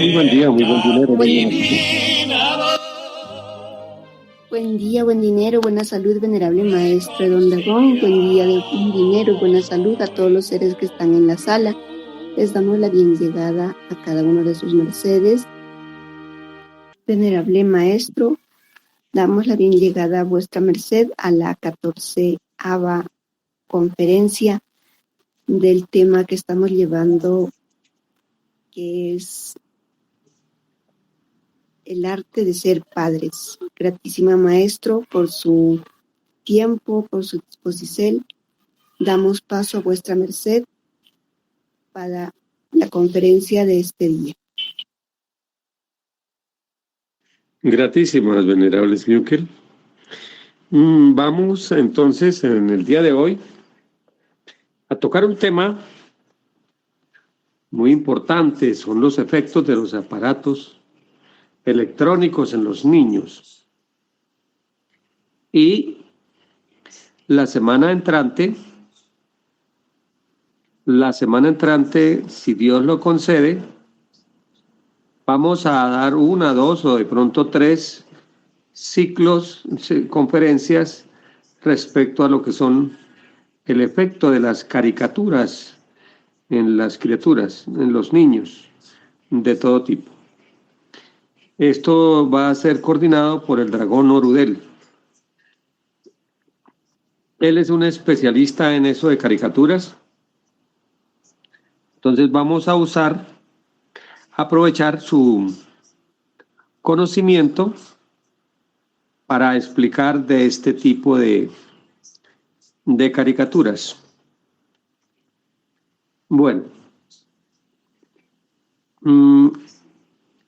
Muy buen día, muy buen dinero, muy buena salud. Buen día, buen dinero, buena salud, venerable maestro Don Dagón. Buen día de buen dinero, buena salud a todos los seres que están en la sala. Les damos la bien llegada a cada uno de sus mercedes. Venerable maestro, damos la bien llegada a vuestra merced a la 14ª conferencia del tema que estamos llevando, que es el arte de ser padres. Gratísima maestro por su tiempo, por su disposición. Damos paso a vuestra merced para la conferencia de este día. Gratísimas, venerables Miukel. Vamos entonces en el día de hoy a tocar un tema muy importante, son los efectos de los aparatos electrónicos en los niños. Y la semana entrante, si Dios lo concede, vamos a dar 1, 2 o de pronto 3 ciclos, conferencias respecto a lo que son el efecto de las caricaturas en las criaturas, en los niños de todo tipo. Esto va a ser coordinado por el dragón Orudel. Él es un especialista en eso de caricaturas. Entonces vamos a aprovechar su conocimiento para explicar de este tipo de caricaturas. Bueno,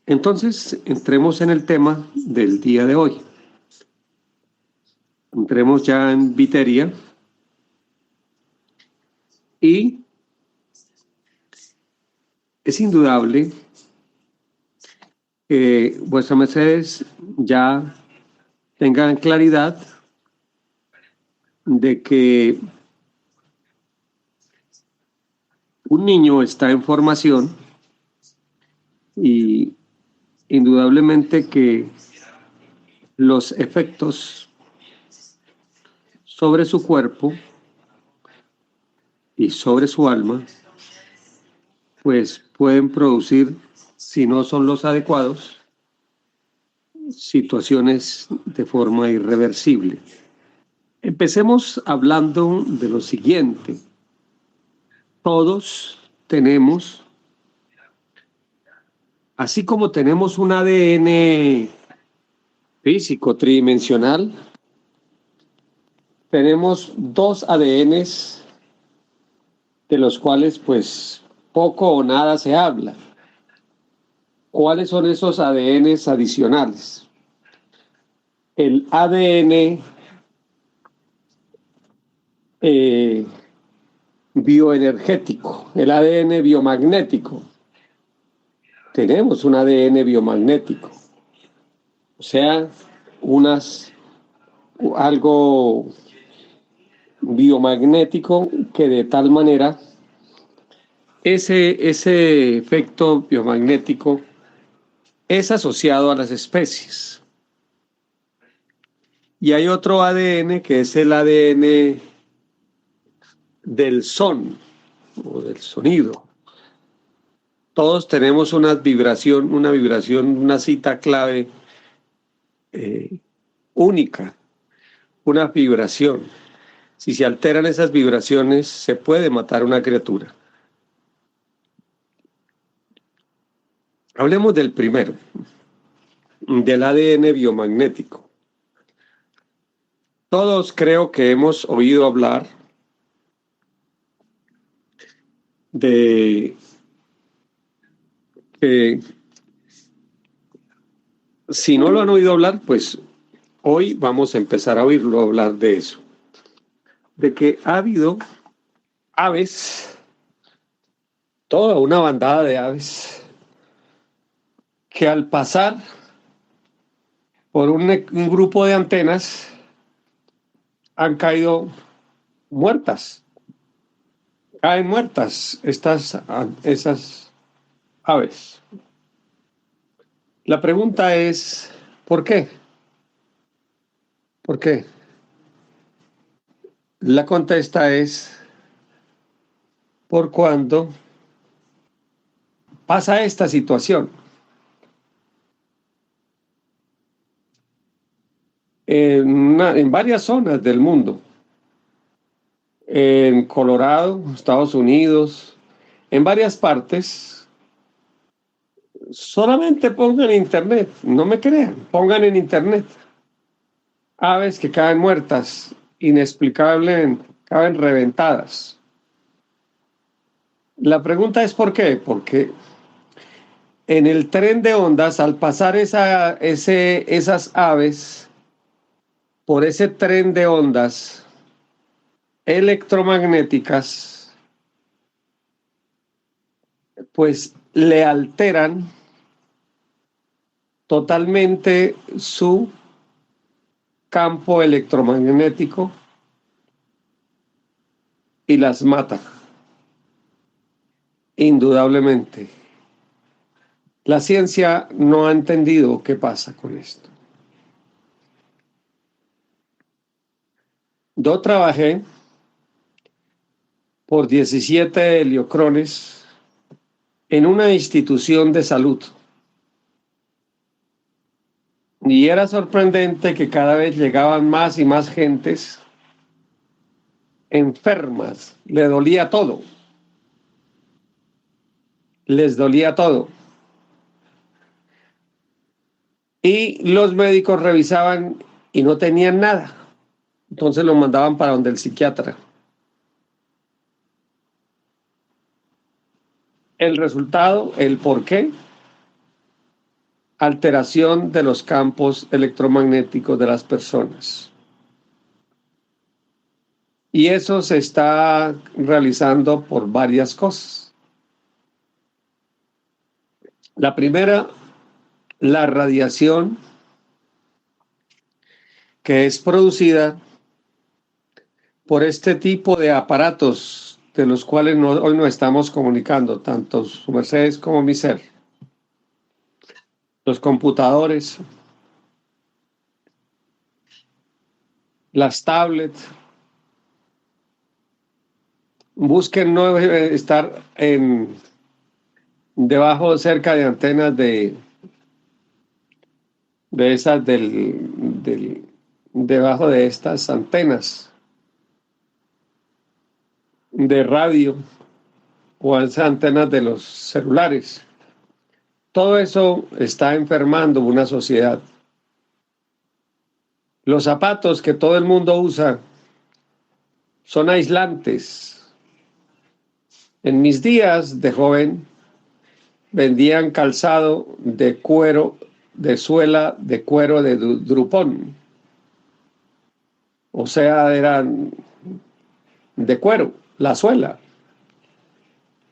entonces entremos en el tema del día de hoy. Entremos ya en Viteria y es indudable que vuestras mercedes ya tengan claridad de que un niño está en formación y indudablemente que los efectos sobre su cuerpo y sobre su alma pues pueden producir, si no son los adecuados, situaciones de forma irreversible. Empecemos hablando de lo siguiente. Todos tenemos, así como tenemos un ADN físico tridimensional, tenemos 2 ADNs de los cuales pues poco o nada se habla. ¿Cuáles son esos ADNs adicionales? El ADN bioenergético, el ADN biomagnético. Tenemos un ADN biomagnético, o sea, algo biomagnético que de tal manera ese efecto biomagnético es asociado a las especies. Y hay otro ADN que es el ADN del son o del sonido. Todos tenemos una vibración, una cita clave única, una vibración. Si se alteran esas vibraciones, se puede matar una criatura. Hablemos del primero, del ADN biomagnético. Todos creo que hemos oído hablar de que si no lo han oído hablar, pues hoy vamos a empezar a oírlo hablar de eso. De que ha habido aves, toda una bandada de aves, que al pasar por un grupo de antenas han caído muertas. Caen muertas esas aves. La pregunta es, ¿por qué? ¿Por qué? La contesta es, por cuando pasa esta situación. En varias zonas del mundo, en Colorado, Estados Unidos, en varias partes, solamente pongan internet, no me crean, pongan en internet aves que caen muertas, inexplicablemente, caen reventadas. La pregunta es ¿por qué? Porque en el tren de ondas, al pasar esas aves por ese tren de ondas electromagnéticas, pues le alteran totalmente su campo electromagnético y las mata, indudablemente. La ciencia no ha entendido qué pasa con esto. Yo trabajé por 17 heliocrones en una institución de salud y era sorprendente que cada vez llegaban más y más gentes enfermas, le dolía todo, les dolía todo. Y los médicos revisaban y no tenían nada. Entonces lo mandaban para donde el psiquiatra. El resultado, el por qué, alteración de los campos electromagnéticos de las personas. Y eso se está realizando por varias cosas. La primera, la radiación que es producida por este tipo de aparatos de los cuales hoy nos estamos comunicando, tanto su mercedes como mi ser. Los computadores, las tablets, busquen no estar debajo, cerca de antenas de esas debajo de estas antenas de radio o esas antenas de los celulares. Todo eso está enfermando una sociedad. Los zapatos que todo el mundo usa son aislantes. En mis días de joven vendían calzado de cuero, de suela de cuero de drupón. O sea, eran de cuero, la suela.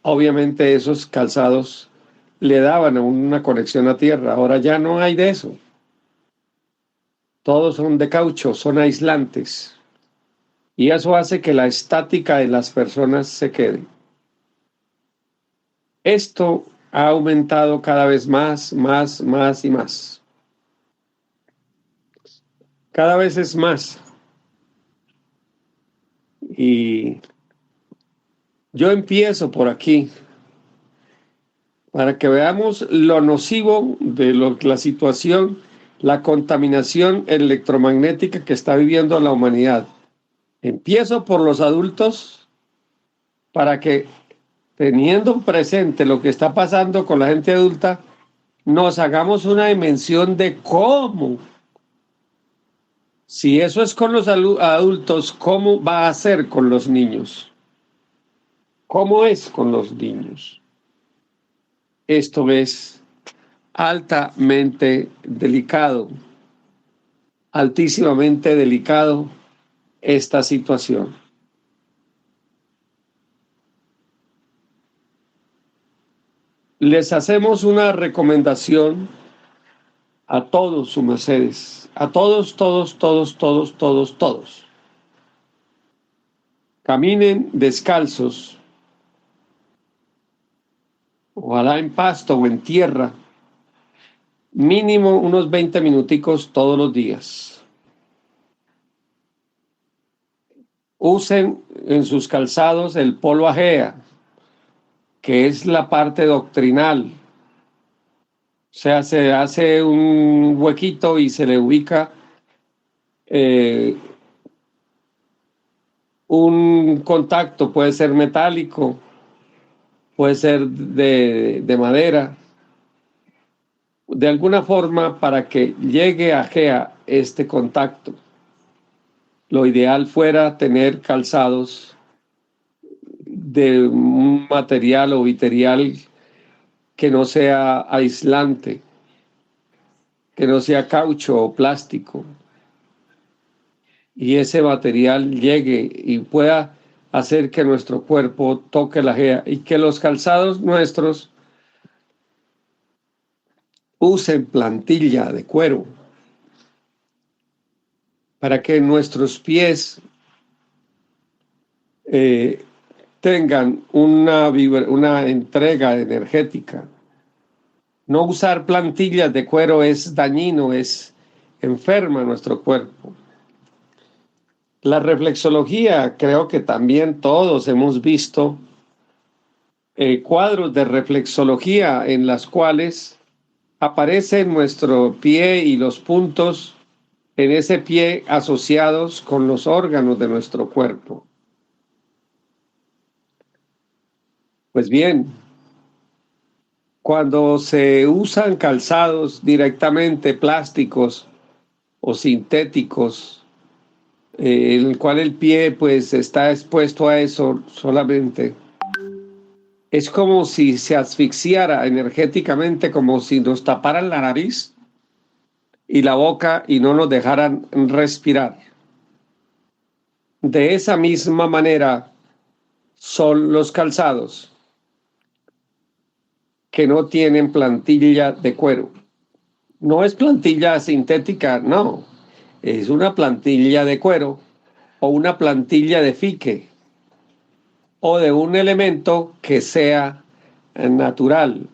Obviamente esos calzados le daban una conexión a tierra. Ahora ya no hay de eso. Todos son de caucho, son aislantes. Y eso hace que la estática de las personas se quede. Esto ha aumentado cada vez más y más. Cada vez es más. Y yo empiezo por aquí para que veamos lo nocivo de la situación, la contaminación electromagnética que está viviendo la humanidad. Empiezo por los adultos para que, teniendo presente lo que está pasando con la gente adulta, nos hagamos una dimensión de cómo. Si eso es con los adultos, ¿cómo va a ser con los niños? ¿Cómo es con los niños? Esto es altamente delicado, altísimamente delicado esta situación. Les hacemos una recomendación a todos sus mercedes, a todos. Caminen descalzos, ojalá en pasto o en tierra, mínimo unos 20 minuticos todos los días. Usen en sus calzados el polo ajea, que es la parte doctrinal. O sea, se hace un huequito y se le ubica un contacto, puede ser metálico, puede ser de madera, de alguna forma para que llegue a Gea este contacto. Lo ideal fuera tener calzados de un material o material que no sea aislante, que no sea caucho o plástico, y ese material llegue y pueda hacer que nuestro cuerpo toque la Gea y que los calzados nuestros usen plantilla de cuero para que nuestros pies tengan una entrega energética. No usar plantillas de cuero es dañino, es enferma nuestro cuerpo. La reflexología, creo que también todos hemos visto cuadros de reflexología en las cuales aparece nuestro pie y los puntos en ese pie asociados con los órganos de nuestro cuerpo. Pues bien, cuando se usan calzados directamente plásticos o sintéticos, en el cual el pie pues está expuesto a eso solamente, es como si se asfixiara energéticamente, como si nos taparan la nariz y la boca y no nos dejaran respirar. De esa misma manera son los calzados que no tienen plantilla de cuero. No es plantilla sintética, no. Es una plantilla de cuero o una plantilla de fique o de un elemento que sea natural.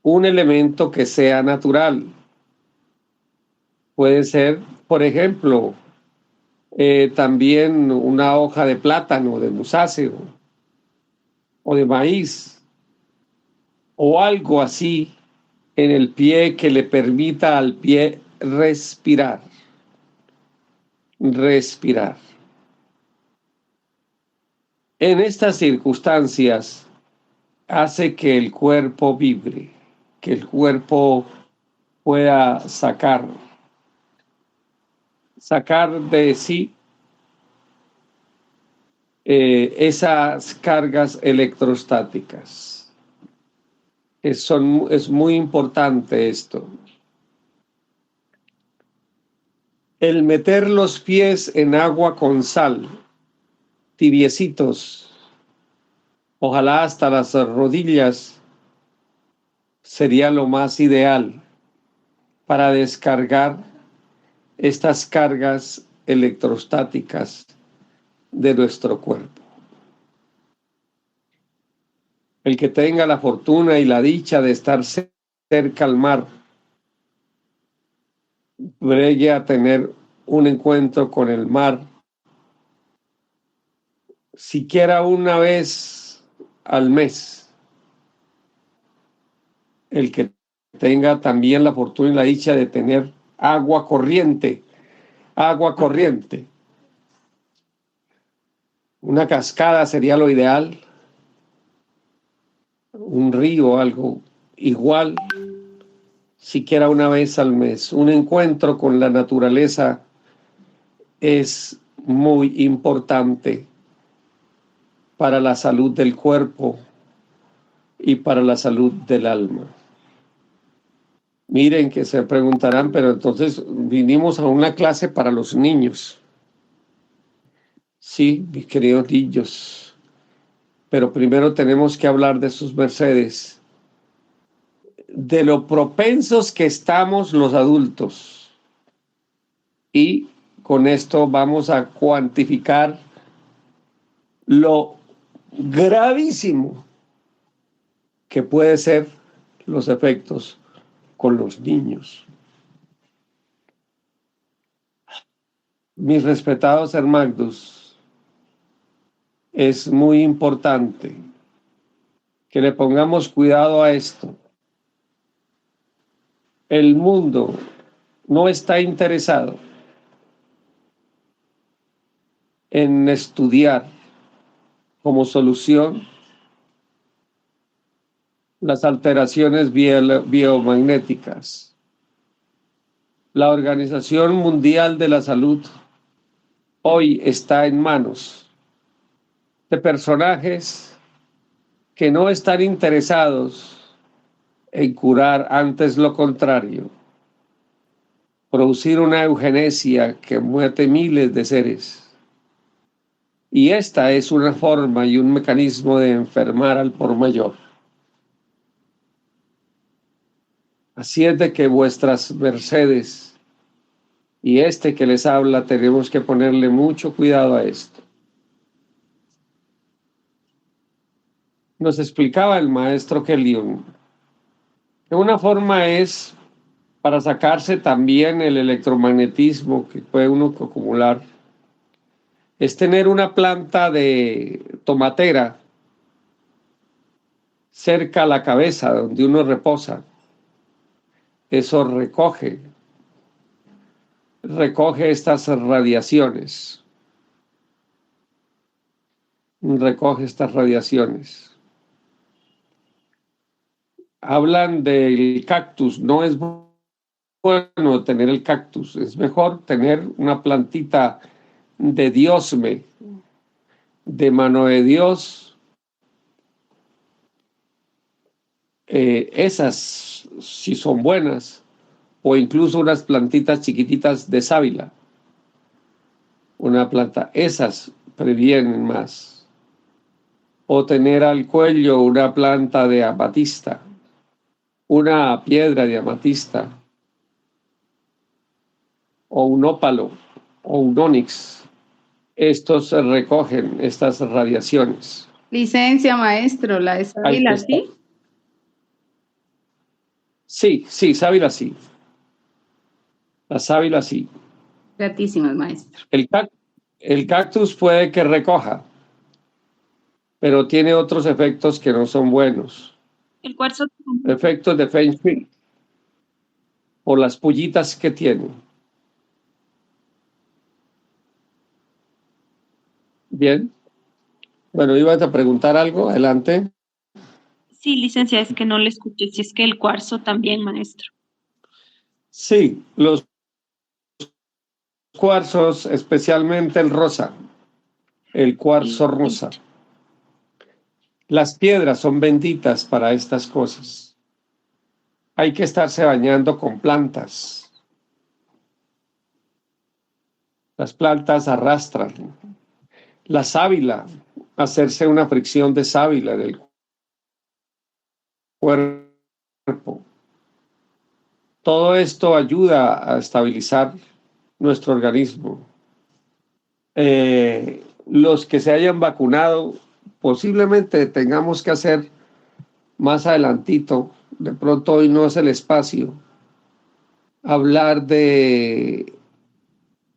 Un elemento que sea natural. Puede ser, por ejemplo, también una hoja de plátano, de musáceo o de maíz o algo así en el pie que le permita al pie respirar. Respirar. En estas circunstancias hace que el cuerpo vibre, que el cuerpo pueda sacar de sí esas cargas electrostáticas. Es muy importante esto. El meter los pies en agua con sal, tibiecitos, ojalá hasta las rodillas, sería lo más ideal para descargar estas cargas electrostáticas de nuestro cuerpo. El que tenga la fortuna y la dicha de estar cerca al mar, llegue a tener un encuentro con el mar, siquiera una vez al mes. El que tenga también la fortuna y la dicha de tener agua corriente. Una cascada sería lo ideal, un río, algo igual, siquiera una vez al mes. Un encuentro con la naturaleza es muy importante para la salud del cuerpo y para la salud del alma. Miren que se preguntarán, pero entonces vinimos a una clase para los niños. Sí, mis queridos niños, pero primero tenemos que hablar de sus mercedes, de lo propensos que estamos los adultos. Y con esto vamos a cuantificar lo gravísimo que puede ser los efectos con los niños. Mis respetados hermanos, es muy importante que le pongamos cuidado a esto. El mundo no está interesado en estudiar como solución las alteraciones biomagnéticas. La Organización Mundial de la Salud hoy está en manos de personajes que no están interesados en curar, antes lo contrario, producir una eugenesia que muerte miles de seres. Y esta es una forma y un mecanismo de enfermar al por mayor. Así es de que vuestras mercedes y este que les habla tenemos que ponerle mucho cuidado a esto. Nos explicaba el maestro Kelly que una forma es para sacarse también el electromagnetismo que puede uno acumular, es tener una planta de tomatera cerca a la cabeza donde uno reposa. Eso recoge estas radiaciones. Recoge estas radiaciones. Hablan del cactus. No es bueno tener el cactus. Es mejor tener una plantita de diosme, de mano de Dios. Esas sí son buenas. O incluso unas plantitas chiquititas de sábila. Una planta. Esas previenen más. O tener al cuello una planta de amatista, una piedra de amatista, o un ópalo, o un ónix. Estos recogen estas radiaciones. Licencia, maestro, la de sábila, ¿sí? Sí, sábila sí. La sábila sí. Gratísimas, maestro. El cactus puede que recoja, pero tiene otros efectos que no son buenos. El cuarzo. Efectos de Feng Shui, por las pullitas que tiene. Bien. Bueno, ibas a preguntar algo, adelante. Sí, licencia, es que no le escuché. Si es que el cuarzo también, maestro. Sí, los cuarzos, especialmente el rosa, el cuarzo rosa. Las piedras son benditas para estas cosas. Hay que estarse bañando con plantas. Las plantas arrastran. La sábila, hacerse una fricción de sábila en el cuerpo. Todo esto ayuda a estabilizar nuestro organismo. Los que se hayan vacunado, posiblemente tengamos que hacer más adelantito, de pronto hoy no es el espacio, hablar de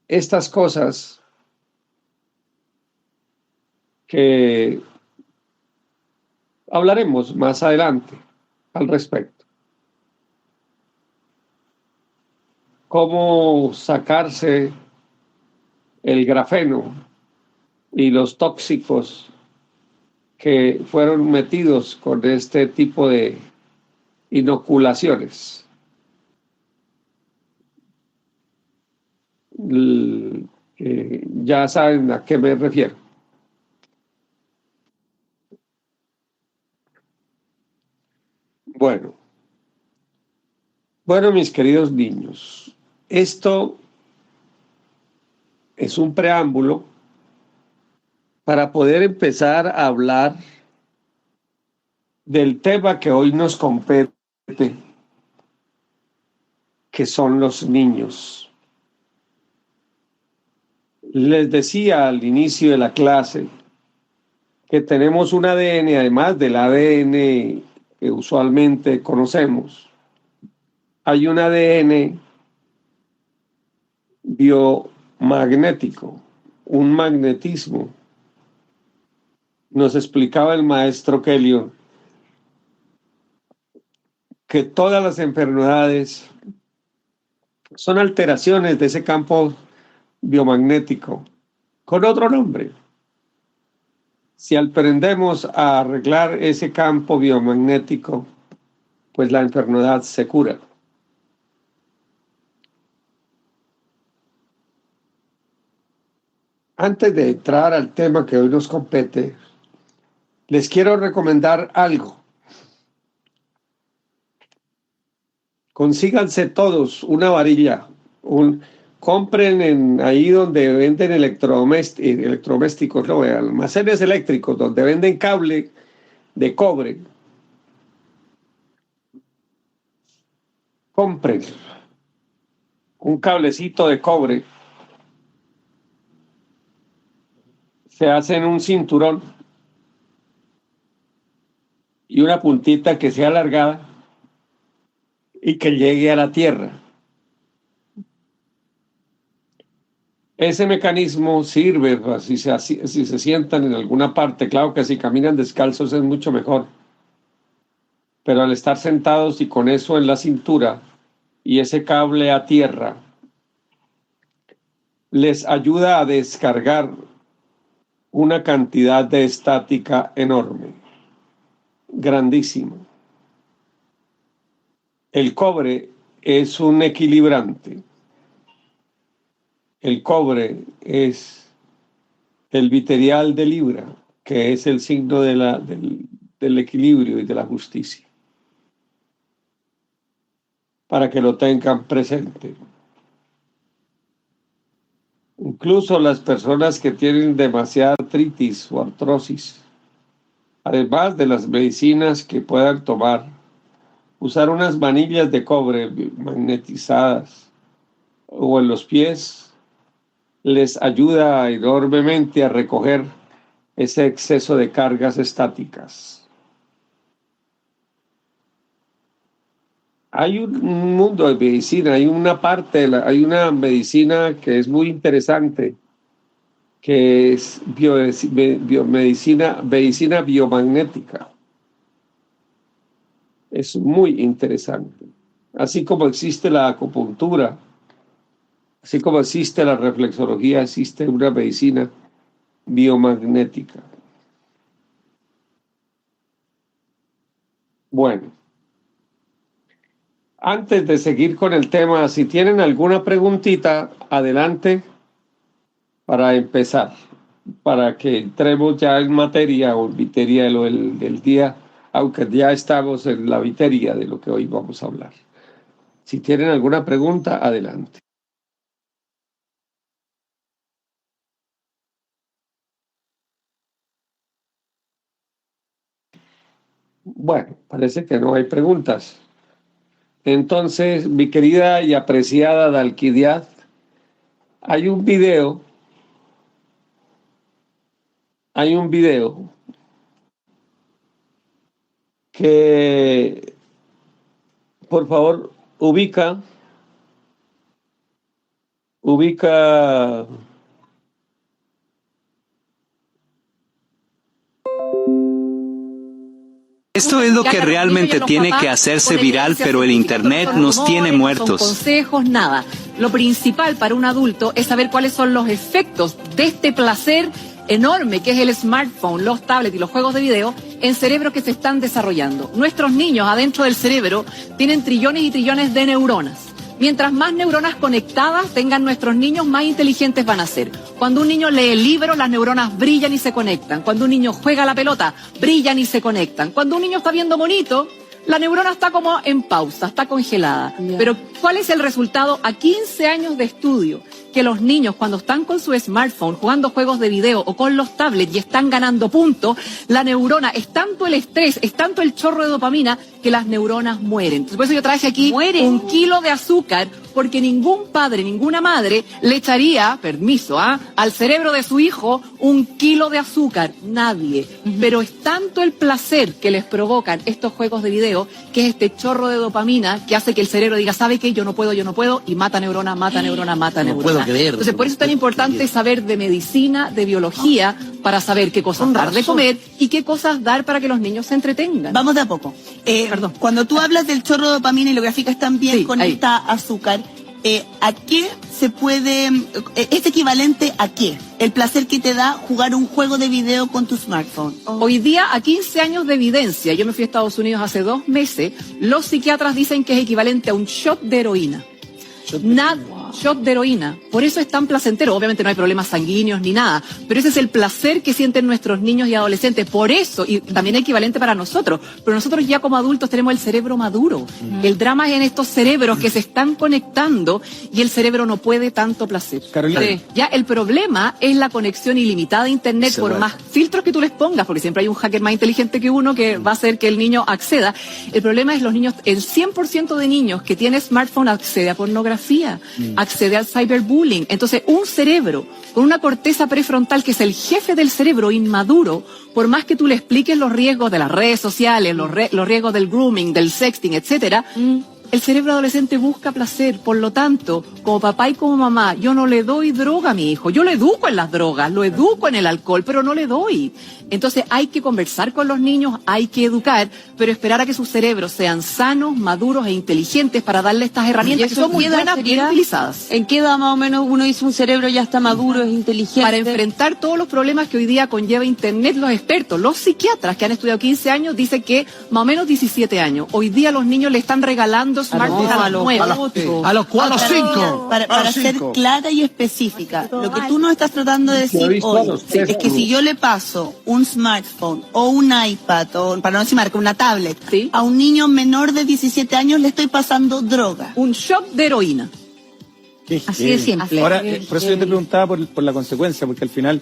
estas cosas que hablaremos más adelante al respecto. Cómo sacarse el grafeno y los tóxicos que fueron metidos con este tipo de inoculaciones. Ya saben a qué me refiero. Bueno, mis queridos niños, esto es un preámbulo para poder empezar a hablar del tema que hoy nos compete, que son los niños. Les decía al inicio de la clase que tenemos un ADN, además del ADN que usualmente conocemos, hay un ADN biomagnético, un magnetismo. Nos explicaba el maestro Kelly que todas las enfermedades son alteraciones de ese campo biomagnético, con otro nombre. Si aprendemos a arreglar ese campo biomagnético, pues la enfermedad se cura. Antes de entrar al tema que hoy nos compete, les quiero recomendar algo. Consíganse todos una varilla, compren ahí donde venden electrodomésticos, no, almacenes eléctricos, donde venden cable de cobre. Compren un cablecito de cobre, se hacen un cinturón y una puntita que sea alargada y que llegue a la tierra. Ese mecanismo sirve si se sientan en alguna parte. Claro que si caminan descalzos es mucho mejor, pero al estar sentados y con eso en la cintura y ese cable a tierra, les ayuda a descargar una cantidad de estática enorme, grandísima. El cobre es un equilibrante. El cobre es el viterial de Libra, que es el signo del equilibrio y de la justicia. Para que lo tengan presente. Incluso las personas que tienen demasiada artritis o artrosis, además de las medicinas que puedan tomar, usar unas manillas de cobre magnetizadas o en los pies les ayuda enormemente a recoger ese exceso de cargas estáticas. Hay un mundo de medicina, hay una medicina que es muy interesante, que es medicina biomagnética. Es muy interesante. Así como existe la acupuntura, así como existe la reflexología, existe una medicina biomagnética. Bueno, antes de seguir con el tema, si tienen alguna preguntita, adelante para empezar, para que entremos ya en materia o en viteria de lo del día, aunque ya estamos en la viteria de lo que hoy vamos a hablar. Si tienen alguna pregunta, adelante. Bueno, parece que no hay preguntas. Entonces, mi querida y apreciada Dalquidiad, hay un video que, por favor, ubica. Esto es lo que realmente tiene que hacerse viral, pero el Internet nos tiene muertos. No son consejos, nada. Lo principal para un adulto es saber cuáles son los efectos de este placer enorme que es el smartphone, los tablets y los juegos de video en cerebros que se están desarrollando. Nuestros niños adentro del cerebro tienen trillones y trillones de neuronas. Mientras más neuronas conectadas tengan nuestros niños, más inteligentes van a ser. Cuando un niño lee el libro, las neuronas brillan y se conectan. Cuando un niño juega a la pelota, brillan y se conectan. Cuando un niño está viendo bonito, la neurona está como en pausa, está congelada. Yeah. Pero ¿cuál es el resultado? A 15 años de estudio, que los niños cuando están con su smartphone jugando juegos de video o con los tablets y están ganando puntos, la neurona, es tanto el estrés, es tanto el chorro de dopamina que las neuronas mueren. Entonces, por eso yo traje aquí 1 kilo de azúcar porque ningún padre, ninguna madre le echaría, permiso, al cerebro de su hijo 1 kilo de azúcar. Nadie. Pero es tanto el placer que les provocan estos juegos de video, que es este chorro de dopamina que hace que el cerebro diga, ¿sabe qué? Yo no puedo, y mata neurona, mata neurona, mata neurona. Puedo creer. Entonces, por eso es tan importante saber de medicina, de biología, para saber qué cosas dar de comer y qué cosas dar para que los niños se entretengan. Vamos de a poco. Perdón. Cuando tú hablas del chorro de dopamina y lo graficas también Sí, con ahí. esta azúcar, ¿a qué se puede, es equivalente a qué? El placer que te da jugar un juego de video con tu smartphone. Hoy día, a 15 años de evidencia, yo me fui a Estados Unidos hace 2 meses, los psiquiatras dicen que es equivalente a un shot de heroína. Shot de heroína. Por eso es tan placentero. Obviamente no hay problemas sanguíneos ni nada, pero ese es el placer que sienten nuestros niños y adolescentes. Por eso, y también es equivalente para nosotros, pero nosotros ya como adultos tenemos el cerebro maduro. El drama es en estos cerebros que se están conectando y el cerebro no puede tanto placer. Carolina. Ya el problema es la conexión ilimitada a internet, por más filtros que tú les pongas, porque siempre hay un hacker más inteligente que uno que va a hacer que el niño acceda. El problema es los niños, el 100% de niños que tiene smartphone accede a pornografía, accede al cyberbullying. Entonces, un cerebro con una corteza prefrontal que es el jefe del cerebro inmaduro, por más que tú le expliques los riesgos de las redes sociales, los riesgos del grooming, del sexting, etcétera, el cerebro adolescente busca placer. Por lo tanto, como papá y como mamá, yo no le doy droga a mi hijo. Yo lo educo en las drogas, lo educo en el alcohol, pero no le doy. Entonces hay que conversar con los niños, hay que educar, pero esperar a que sus cerebros sean sanos, maduros e inteligentes para darle estas herramientas que son muy buenas, bien utilizadas. ¿En qué edad más o menos uno dice un cerebro ya está maduro, es inteligente? Para enfrentar todos los problemas que hoy día conlleva Internet, los expertos, los psiquiatras que han estudiado 15 años, dicen que más o menos 17 años. Hoy día los niños le están regalando smartphones a los 9, 8. A los 4, 5. Para ser clara y específica, lo que tú nos estás tratando de decir hoy es que si yo le paso un smartphone o un iPad, o para no decir marca, una tablet, ¿Sí? a un niño menor de 17 años le estoy pasando droga. Un shot de heroína. Así de simple. Ahora, por eso yo te preguntaba por la consecuencia, porque al final,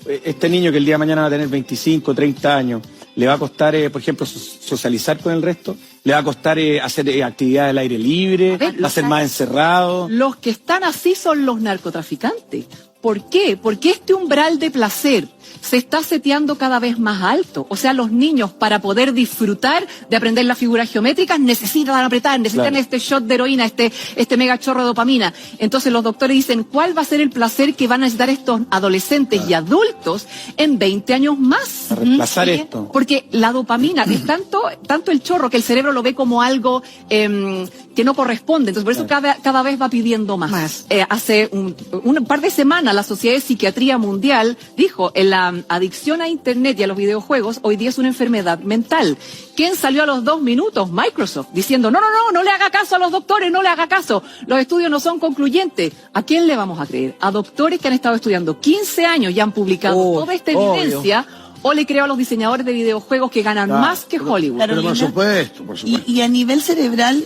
este niño que el día de mañana va a tener 25, 30 años, le va a costar, por ejemplo, socializar con el resto, le va a costar hacer actividades al aire libre, va a ser más encerrado. Los que están así son los narcotraficantes. ¿Por qué? Porque este umbral de placer se está seteando cada vez más alto. O sea, los niños, para poder disfrutar de aprender las figuras geométricas, necesitan apretar, necesitan este shot de heroína, este mega chorro de dopamina. Entonces los doctores dicen, ¿cuál va a ser el placer que van a necesitar estos adolescentes y adultos en 20 años más? A reemplazar esto. Porque la dopamina es tanto el chorro que el cerebro lo ve como algo que no corresponde. Entonces, por eso cada vez va pidiendo más. Hace un par de semanas, la Sociedad de Psiquiatría Mundial dijo, la adicción a Internet y a los videojuegos hoy día es una enfermedad mental. ¿Quién salió a los 2 minutos? Microsoft, diciendo, no le haga caso a los doctores, no le haga caso. Los estudios no son concluyentes. ¿A quién le vamos a creer? ¿A doctores que han estado estudiando 15 años y han publicado toda esta evidencia? ¿O le creo a los diseñadores de videojuegos que ganan más que Hollywood? Carolina, Pero por supuesto. Y a nivel cerebral,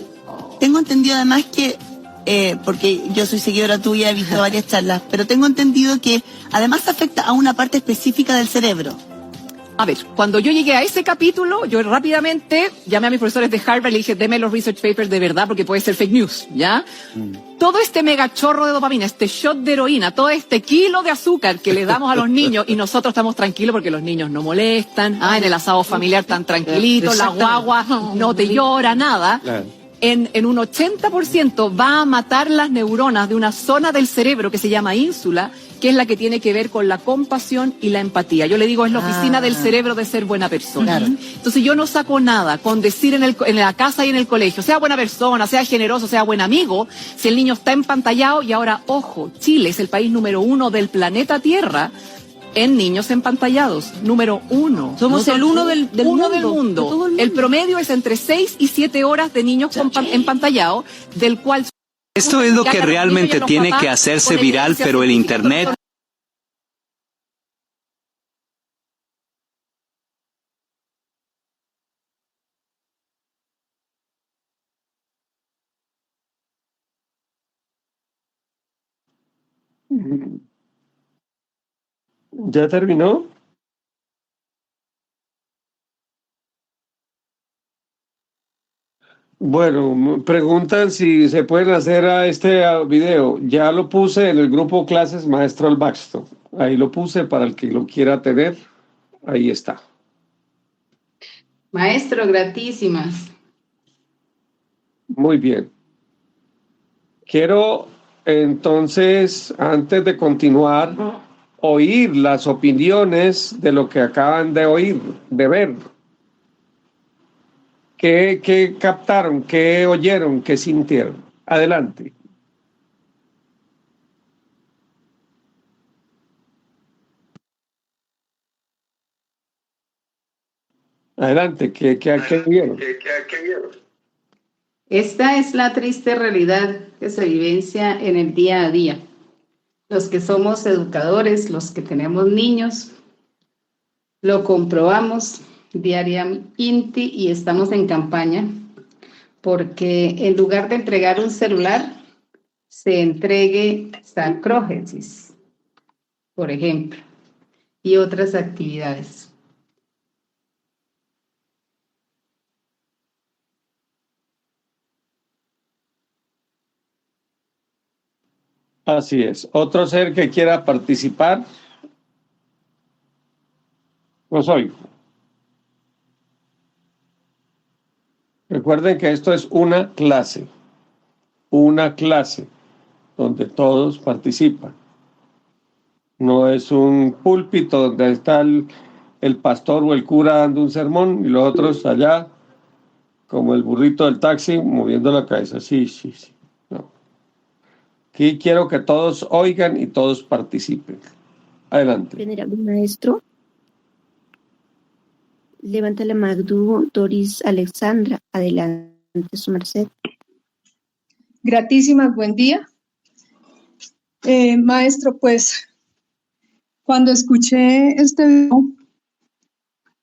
tengo entendido además que, porque yo soy seguidora tuya, he visto varias charlas, pero tengo entendido que además afecta a una parte específica del cerebro. A ver, cuando yo llegué a ese capítulo, yo rápidamente llamé a mis profesores de Harvard y le dije, deme los research papers de verdad porque puede ser fake news, ¿ya? Todo este mega chorro de dopamina, este shot de heroína, todo este kilo de azúcar que le damos a los niños y nosotros estamos tranquilos porque los niños no molestan, en el asado familiar tan tranquilito, la guagua no te llora, nada. Claro. En un 80% va a matar las neuronas de una zona del cerebro que se llama ínsula, que es la que tiene que ver con la compasión y la empatía. Yo le digo, es la oficina del cerebro de ser buena persona. Claro. Entonces yo no saco nada con decir en la casa y en el colegio, sea buena persona, sea generoso, sea buen amigo, si el niño está empantallado. Y ahora, ojo, Chile es el país número 1 del planeta Tierra en niños empantallados, número 1. Somos el uno del mundo. De todo el mundo. El promedio es entre 6 y 7 horas de niños empantallados, del cual... Esto es lo que realmente tiene que hacerse viral, pero el Internet... ¿Ya terminó? Bueno, preguntan si se pueden hacer a este video. Ya lo puse en el grupo Clases Maestro al Baxto. Ahí lo puse para el que lo quiera tener. Ahí está. Maestro, gratísimas. Muy bien. Quiero entonces, antes de continuar, oír las opiniones de lo que acaban de oír, de ver. ¿Qué captaron? ¿Qué oyeron? ¿Qué sintieron? Adelante. Adelante, ¿qué vieron? Esta es la triste realidad que se vivencia en el día a día. Los que somos educadores, los que tenemos niños, lo comprobamos diariamente y estamos en campaña porque en lugar de entregar un celular, se entregue sacrógesis, por ejemplo, y otras actividades. Así es. ¿Otro ser que quiera participar? Los oigo. Recuerden que esto es una clase donde todos participan. No es un púlpito donde está el pastor o el cura dando un sermón y los otros allá, como el burrito del taxi, moviendo la cabeza. Sí. No. Aquí quiero que todos oigan y todos participen. Adelante. Venerable maestro. Levanta la mano, Doris Alexandra. Adelante, su merced. Gratísimas, buen día. Maestro, pues, cuando escuché este video,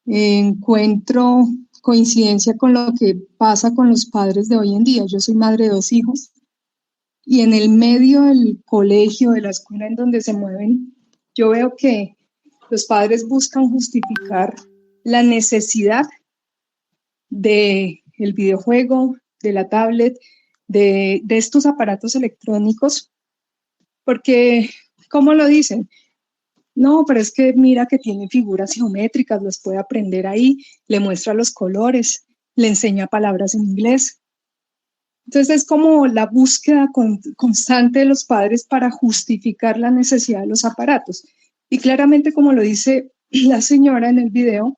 encuentro coincidencia con lo que pasa con los padres de hoy en día. Yo soy madre de 2 hijos y en el medio del colegio, de la escuela en donde se mueven, yo veo que los padres buscan justificar la necesidad del videojuego, de la tablet, de estos aparatos electrónicos, porque, ¿cómo lo dicen? No, pero es que mira que tiene figuras geométricas, las puede aprender ahí, le muestra los colores, le enseña palabras en inglés. Entonces es como la búsqueda constante de los padres para justificar la necesidad de los aparatos. Y claramente, como lo dice la señora en el video,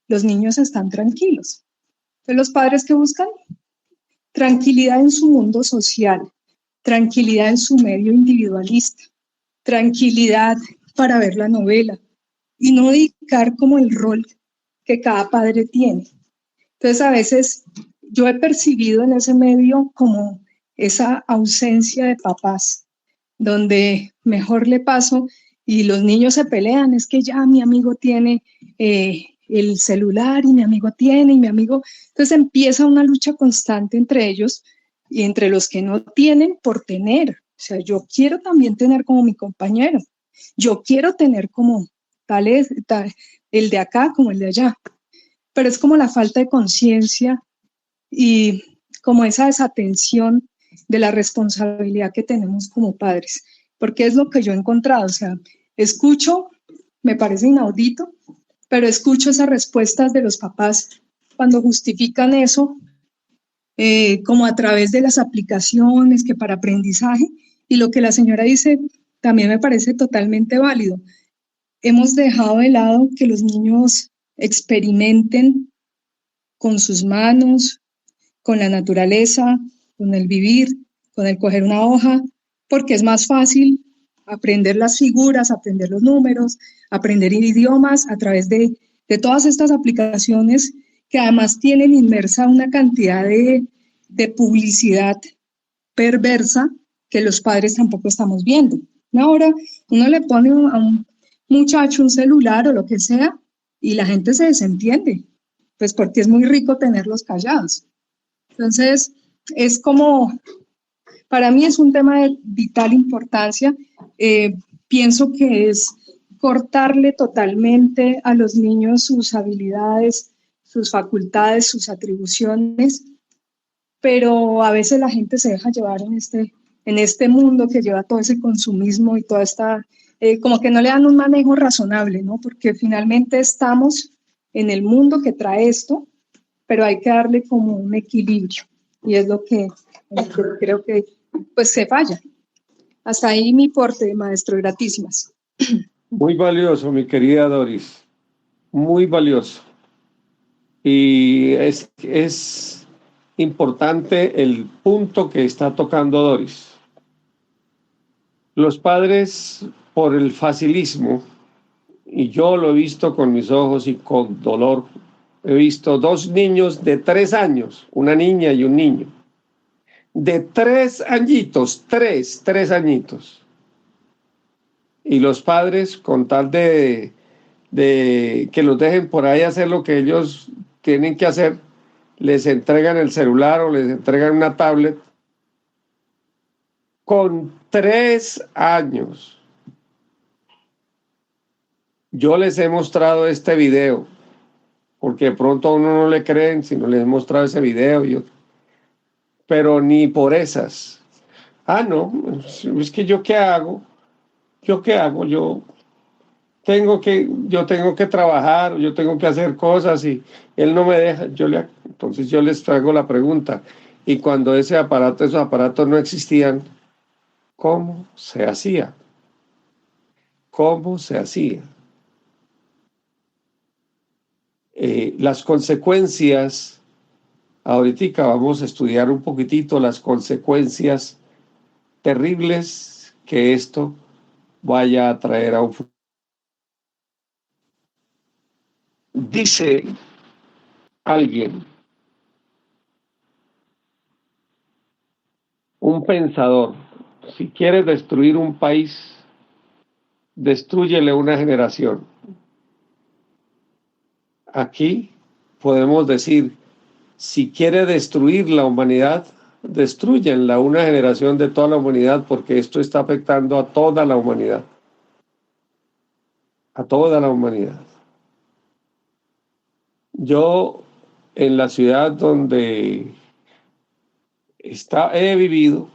los niños están tranquilos. Entonces, los padres que buscan tranquilidad en su mundo social, tranquilidad en su medio individualista, tranquilidad para ver la novela y no dedicar como el rol que cada padre tiene. Entonces, a veces yo he percibido en ese medio como esa ausencia de papás, donde mejor le paso y los niños se pelean, es que ya mi amigo tiene el celular y mi amigo tiene y mi amigo... Entonces empieza una lucha constante entre ellos y entre los que no tienen por tener. O sea, yo quiero también tener como mi compañero, yo quiero tener como tal, el de acá como el de allá, pero es como la falta de conciencia y como esa desatención de la responsabilidad que tenemos como padres, porque es lo que yo he encontrado, o sea, escucho, me parece inaudito, pero escucho esas respuestas de los papás cuando justifican eso, como a través de las aplicaciones que para aprendizaje, y lo que la señora dice también me parece totalmente válido. Hemos dejado de lado que los niños experimenten con sus manos, con la naturaleza, con el vivir, con el coger una hoja, porque es más fácil aprender las figuras, aprender los números, aprender idiomas a través de todas estas aplicaciones que además tienen inmersa una cantidad de publicidad perversa que los padres tampoco estamos viendo. Ahora uno le pone a un muchacho un celular o lo que sea y la gente se desentiende, pues porque es muy rico tenerlos callados. Entonces, es como, para mí es un tema de vital importancia. Pienso que es cortarle totalmente a los niños sus habilidades, sus facultades, sus atribuciones pero a veces la gente se deja llevar en este mundo que lleva todo ese consumismo y toda esta, como que no le dan un manejo razonable, ¿no? Porque finalmente estamos en el mundo que trae esto, pero hay que darle como un equilibrio y es lo que creo que pues se falla. Hasta ahí mi porte, maestro, gratísimas. Muy valioso, mi querida Doris, muy valioso. Y es importante el punto que está tocando Doris. Los padres, por el facilismo, y yo lo he visto con mis ojos y con dolor, he visto 2 niños de 3 años, una niña y un niño, de 3 añitos, 3 añitos. Y los padres, con tal de que los dejen por ahí hacer lo que ellos tienen que hacer, les entregan el celular o les entregan una tablet con 3 años. Yo les he mostrado este video, porque de pronto a uno no le creen si no les he mostrado ese video, pero ni por esas. No, es que yo qué hago, yo tengo que trabajar, yo tengo que hacer cosas y él no me deja. Entonces yo les traigo la pregunta, y cuando esos aparatos no existían, ¿cómo se hacía? ¿Cómo se hacía? Las consecuencias, ahorita vamos a estudiar un poquitito las consecuencias terribles que esto vaya a traer a un futuro. Dice alguien, un pensador, si quieres destruir un país, destrúyele una generación. Aquí podemos decir, si quiere destruir la humanidad, destruyenla, una generación de toda la humanidad, porque esto está afectando a toda la humanidad. A toda la humanidad. Yo, en la ciudad donde he vivido,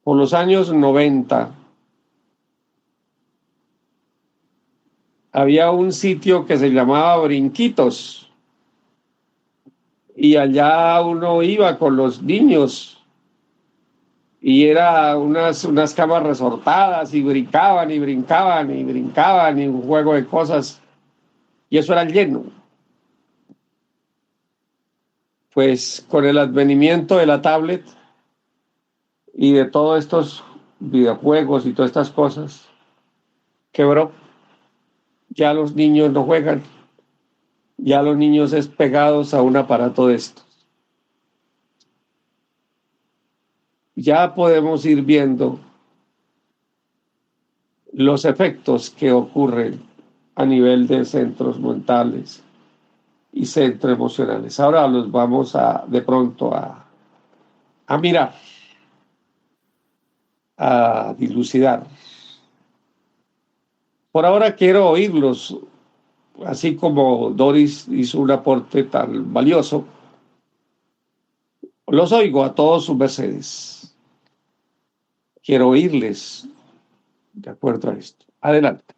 por los años 90, había un sitio que se llamaba Brinquitos, y allá uno iba con los niños y era unas camas resortadas y brincaban y brincaban y brincaban y un juego de cosas, y eso era lleno. Pues con el advenimiento de la tablet y de todos estos videojuegos y todas estas cosas, quebró. Ya los niños no juegan, ya los niños es pegados a un aparato de estos. Ya podemos ir viendo los efectos que ocurren a nivel de centros mentales y centros emocionales. Ahora los vamos de pronto a mirar, a dilucidar. Por ahora quiero oírlos, así como Doris hizo un aporte tan valioso. Los oigo a todos sus mercedes. Quiero oírles de acuerdo a esto. Adelante.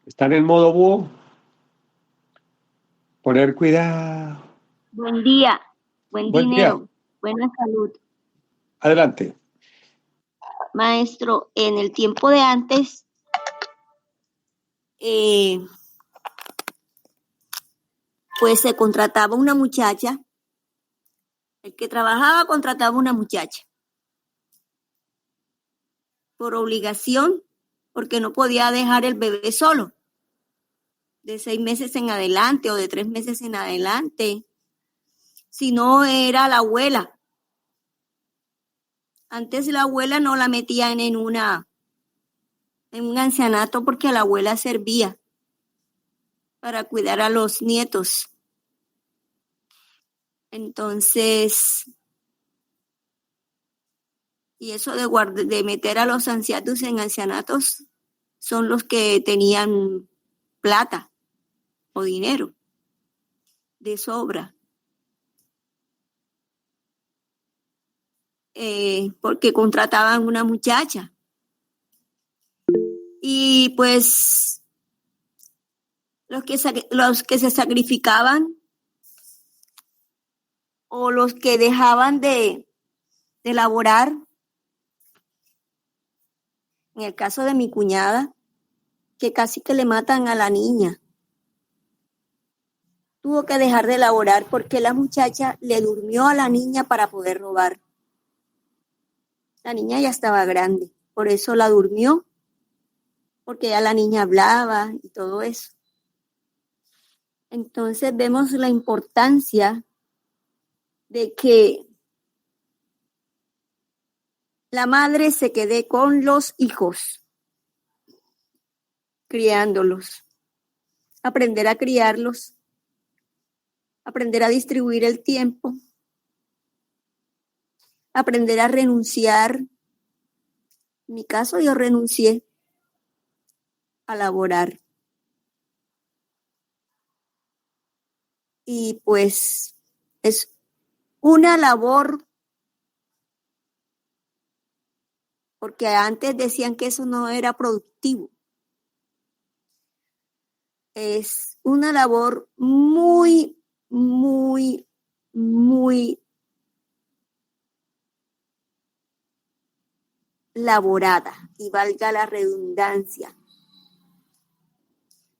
¿Están en modo búho? Poner cuidado. Buen día, buen dinero, buena salud. Adelante. Maestro, en el tiempo de antes, pues se contrataba una muchacha. El que trabajaba contrataba una muchacha. Por obligación, porque no podía dejar el bebé solo. De 6 meses en adelante o de 3 meses en adelante. Si no, era la abuela. Antes la abuela no la metían en un ancianato porque la abuela servía para cuidar a los nietos. Entonces, y eso de meter a los ancianos en ancianatos son los que tenían plata o dinero de sobra. Porque contrataban una muchacha. Y pues los que se sacrificaban o los que dejaban de laborar, en el caso de mi cuñada, que casi que le matan a la niña. Tuvo que dejar de laborar porque la muchacha le durmió a la niña para poder robar. La niña ya estaba grande, por eso la durmió, porque ya la niña hablaba y todo eso. Entonces vemos la importancia de que la madre se quede con los hijos, criándolos, aprender a criarlos, aprender a distribuir el tiempo, aprender a renunciar. En mi caso, yo renuncié a laborar. Y pues es una labor, porque antes decían que eso no era productivo. Es una labor muy, muy, muy laborada, y valga la redundancia.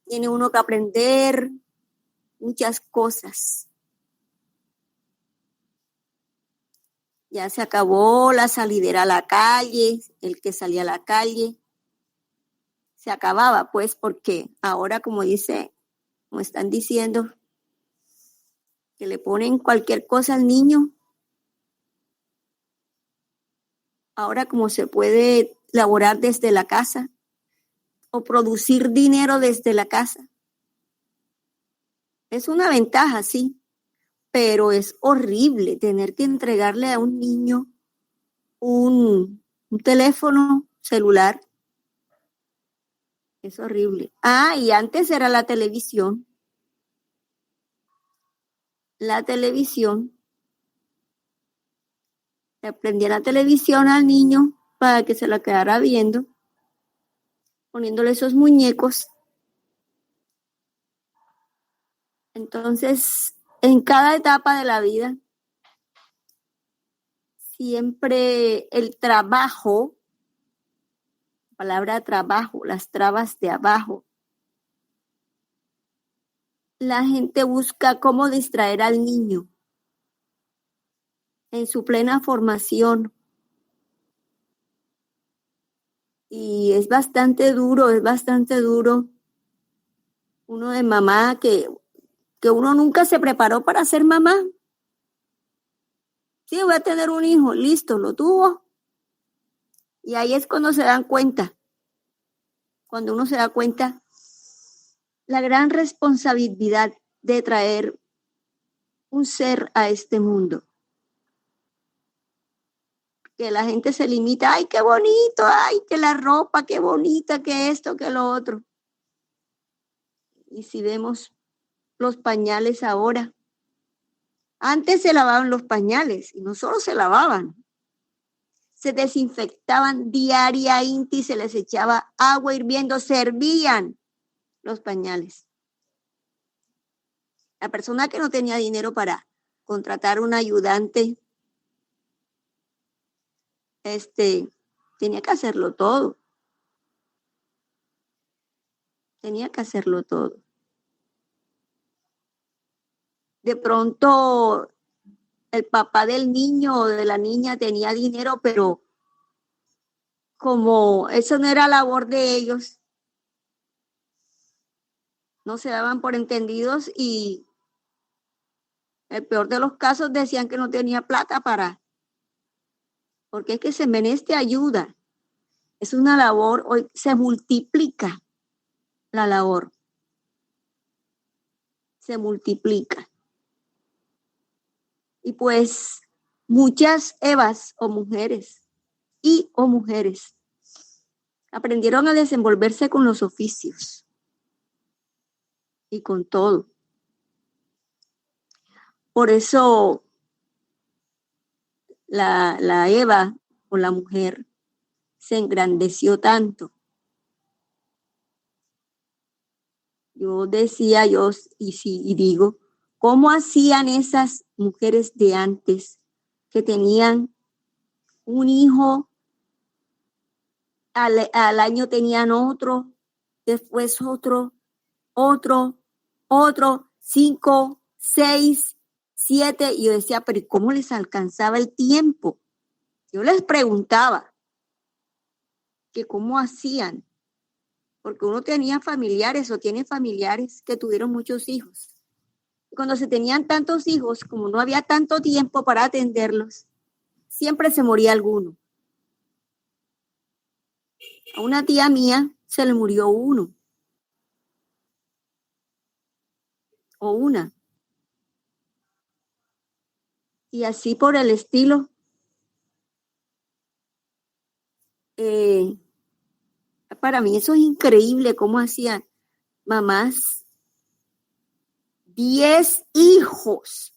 Tiene uno que aprender muchas cosas. Ya se acabó la salidera a la calle, el que salía a la calle. Se acababa, pues, porque ahora, como están diciendo, que le ponen cualquier cosa al niño. Ahora, como se puede laborar desde la casa o producir dinero desde la casa. Es una ventaja, sí, pero es horrible tener que entregarle a un niño un teléfono celular. Es horrible. Y antes era la televisión. La televisión. Le prendía la televisión al niño para que se la quedara viendo, poniéndole esos muñecos. Entonces, en cada etapa de la vida, siempre el trabajo, la palabra trabajo, las trabas de abajo. La gente busca cómo distraer al niño en su plena formación. Y es bastante duro. Uno de mamá que uno nunca se preparó para ser mamá. Sí, voy a tener un hijo, listo, lo tuvo. Y ahí es cuando se dan cuenta. Cuando uno se da cuenta la gran responsabilidad de traer un ser a este mundo. Que la gente se limita, ay, qué bonito, ay, que la ropa, qué bonita, que esto, que lo otro. Y si vemos los pañales ahora, antes se lavaban los pañales y no solo se lavaban, se desinfectaban diariamente y se les echaba agua hirviendo, servían los pañales. La persona que no tenía dinero para contratar un ayudante, tenía que hacerlo todo. De pronto, el papá del niño o de la niña tenía dinero, pero como eso no era labor de ellos, no se daban por entendidos y el peor de los casos decían que no tenía plata porque es que se meneste ayuda. Es una labor, hoy se multiplica la labor. Se multiplica. Y pues muchas Evas o mujeres aprendieron a desenvolverse con los oficios y con todo. Por eso la Eva o la mujer se engrandeció tanto. Yo decía, y digo, ¿cómo hacían esas mujeres de antes que tenían un hijo, al año tenían otro, después otro, 5, 6, 7, y yo decía, pero ¿cómo les alcanzaba el tiempo? Yo les preguntaba que cómo hacían, porque uno tenía familiares o tiene familiares que tuvieron muchos hijos. Y cuando se tenían tantos hijos, como no había tanto tiempo para atenderlos, siempre se moría alguno. A una tía mía se le murió uno o una. Y así por el estilo. Para mí eso es increíble cómo hacían mamás 10 hijos.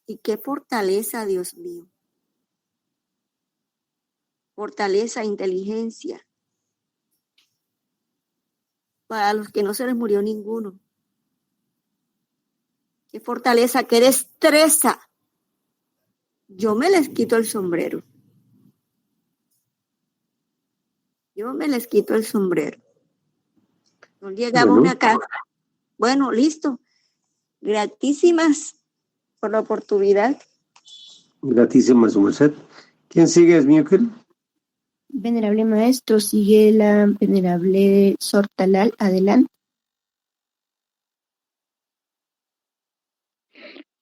Y qué fortaleza, Dios mío. Fortaleza, inteligencia. Para los que no se les murió ninguno. Qué fortaleza, qué destreza. Yo me les quito el sombrero. Nos llegamos a una casa. Bueno, listo. Gratísimas por la oportunidad. Gratísimas, su merced. ¿Quién sigue, es Miquel? Venerable maestro, sigue la venerable Sor Talal. Adelante.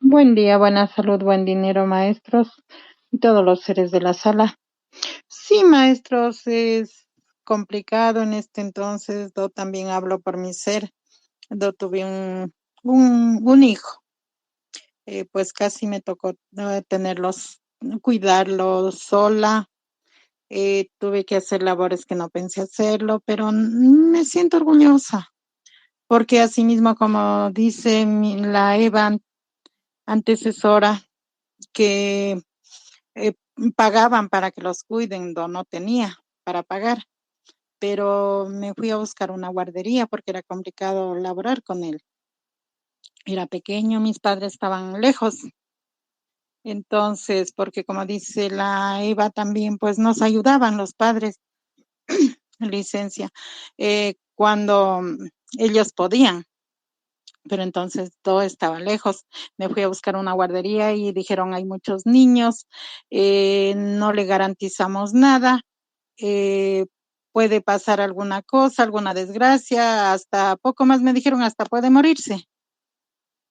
Buen día, buena salud, buen dinero, maestros y todos los seres de la sala. Sí, maestros, es complicado en este entonces. Yo también hablo por mi ser. Yo tuve un hijo. Pues casi me tocó cuidarlos sola. Tuve que hacer labores que no pensé hacerlo, pero me siento orgullosa. Porque así mismo, como dice la Eva antecesora, que pagaban para que los cuiden, no tenía para pagar, pero me fui a buscar una guardería porque era complicado laborar con él. Era pequeño, mis padres estaban lejos. Entonces, porque como dice la Eva también, pues nos ayudaban los padres, licencia, cuando ellos podían. Pero entonces todo estaba lejos. Me fui a buscar una guardería y dijeron, hay muchos niños, no le garantizamos nada, puede pasar alguna cosa, alguna desgracia, hasta poco más me dijeron, hasta puede morirse.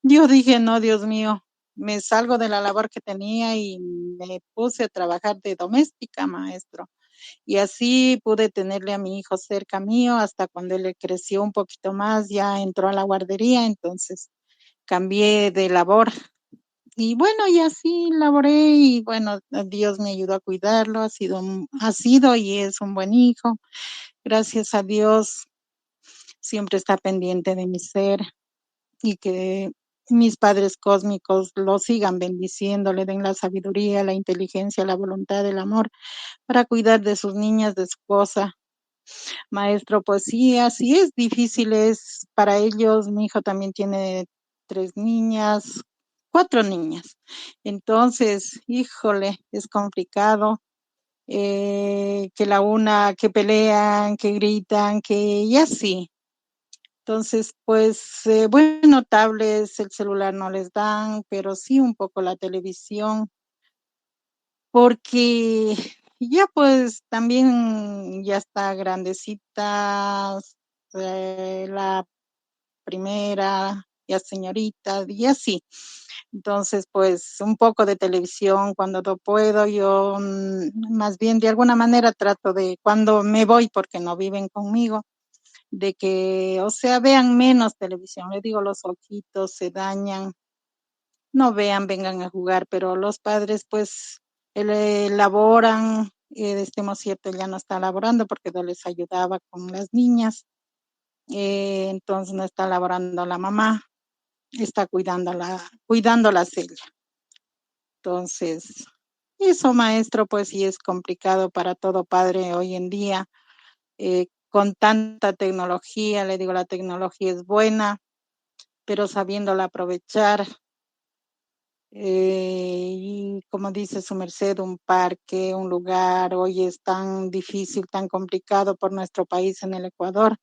Yo dije, no, Dios mío, me salgo de la labor que tenía y me puse a trabajar de doméstica, maestro. Y así pude tenerle a mi hijo cerca mío hasta cuando él creció un poquito más, ya entró a la guardería, entonces cambié de labor. Y bueno, y así laboré y bueno, Dios me ayudó a cuidarlo, ha sido y es un buen hijo. Gracias a Dios, siempre está pendiente de mi ser y que mis padres cósmicos lo sigan bendiciendo, le den la sabiduría, la inteligencia, la voluntad, el amor para cuidar de sus niñas, de su esposa. Maestro, pues sí, así es, difícil es para ellos. Mi hijo también tiene 4 niñas. Entonces, híjole, es complicado. Que la una, que pelean, que gritan, y así. Entonces, pues, bueno, tablets, el celular no les dan, pero sí un poco la televisión, porque ya pues también ya está grandecita, la primera, ya señorita, y así. Entonces, pues, un poco de televisión cuando no puedo, yo más bien de alguna manera trato de, cuando me voy porque no viven conmigo, de que, o sea, vean menos televisión. Les digo, los ojitos se dañan. no vean, vengan a jugar, pero los padres pues laboran, estemos cierto, ya no está laborando porque no les ayudaba con las niñas, entonces no está laborando la mamá, está cuidándolas ella. Entonces, eso, maestro, pues sí es complicado para todo padre hoy en día, con tanta tecnología. Le digo, la tecnología es buena, pero sabiéndola aprovechar, y como dice su merced, un parque, un lugar, hoy es tan difícil, tan complicado por nuestro país en el Ecuador,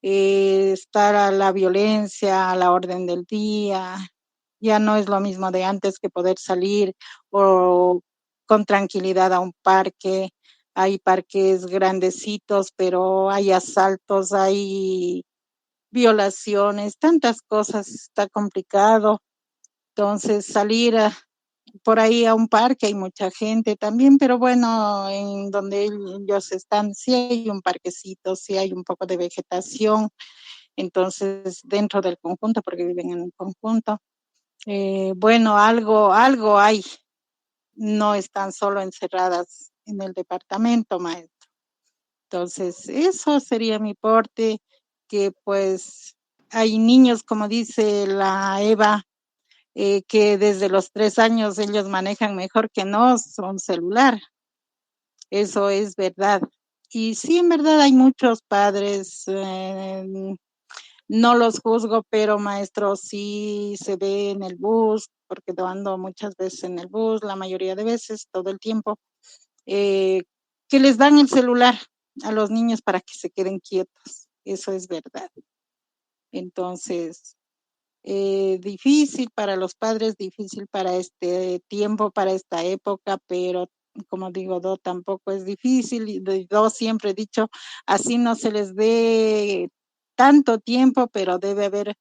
está la violencia a la orden del día, ya no es lo mismo de antes que poder salir o con tranquilidad a un parque. Hay parques grandecitos, pero hay asaltos, hay violaciones, tantas cosas, está complicado. Entonces salir por ahí a un parque hay mucha gente también, pero bueno, en donde ellos están sí hay un parquecito, sí hay un poco de vegetación, entonces dentro del conjunto, porque viven en un conjunto, bueno, algo hay, no están solo encerradas en el departamento, maestro. Entonces, eso sería mi porte, que pues hay niños, como dice la Eva, que desde los 3 años ellos manejan mejor que no un celular. Eso es verdad. Y sí, en verdad hay muchos padres, no los juzgo, pero maestro, sí se ve en el bus, porque ando muchas veces en el bus, la mayoría de veces, todo el tiempo, que les dan el celular a los niños para que se queden quietos. Eso es verdad. Entonces, difícil para los padres, difícil para este tiempo, para esta época, pero como digo, tampoco es difícil, y siempre he dicho, así no se les dé tanto tiempo, pero debe haber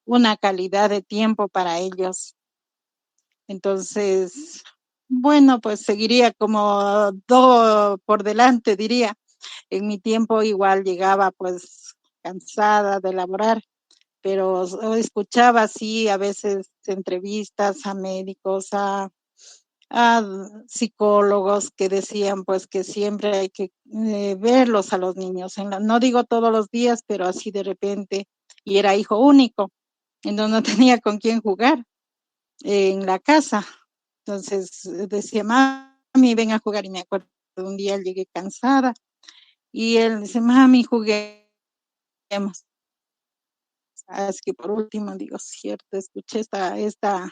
una calidad de tiempo para ellos. Entonces, bueno, pues seguiría como por delante, diría. En mi tiempo igual llegaba pues cansada de laborar, pero escuchaba así a veces entrevistas a médicos, a psicólogos que decían pues que siempre hay que verlos a los niños, no digo todos los días, pero así de repente, y era hijo único, entonces no tenía con quién jugar en la casa, entonces decía, mami, ven a jugar, y me acuerdo un día llegué cansada, y él dice, mami, juguemos. Es que por último, digo, cierto, escuché esta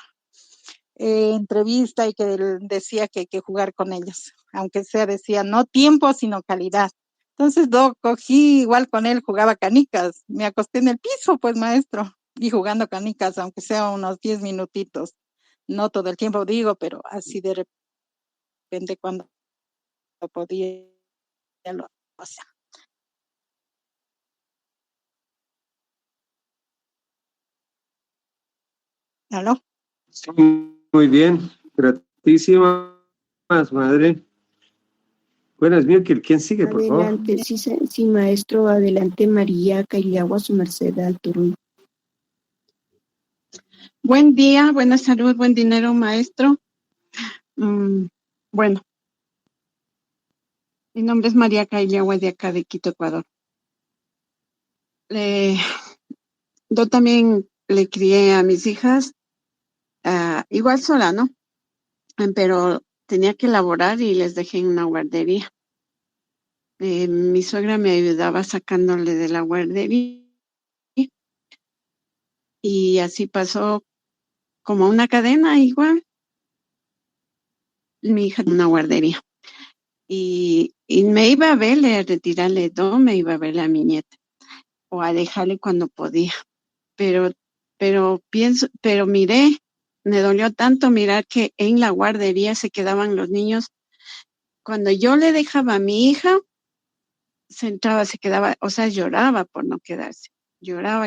entrevista y que él decía que hay que jugar con ellos, aunque sea, decía, no tiempo, sino calidad. Entonces, cogí igual con él, jugaba canicas, me acosté en el piso, pues, maestro, y jugando canicas, aunque sea unos 10 minutitos, no todo el tiempo digo, pero así de repente cuando podía, lo hacía. ¿Aló? Sí, muy bien, gratísimas, madre. Buenas, Miquel, ¿quién sigue, por favor? Adelante, sí, maestro, adelante, María Cailiagua, su merced al turno. Buen día, buena salud, buen dinero, maestro. Bueno, mi nombre es María Cailiagua, de acá de Quito, Ecuador. Yo también le crié a mis hijas, igual sola, ¿no? Pero tenía que laborar y les dejé en una guardería. Mi suegra me ayudaba sacándole de la guardería y así pasó como una cadena igual. Mi hija en una guardería y me iba a verle, a retirarle todo, me iba a verle a mi nieta o a dejarle cuando podía. Pero miré, me dolió tanto mirar que en la guardería se quedaban los niños. Cuando yo le dejaba a mi hija, se quedaba, o sea, lloraba por no quedarse. Lloraba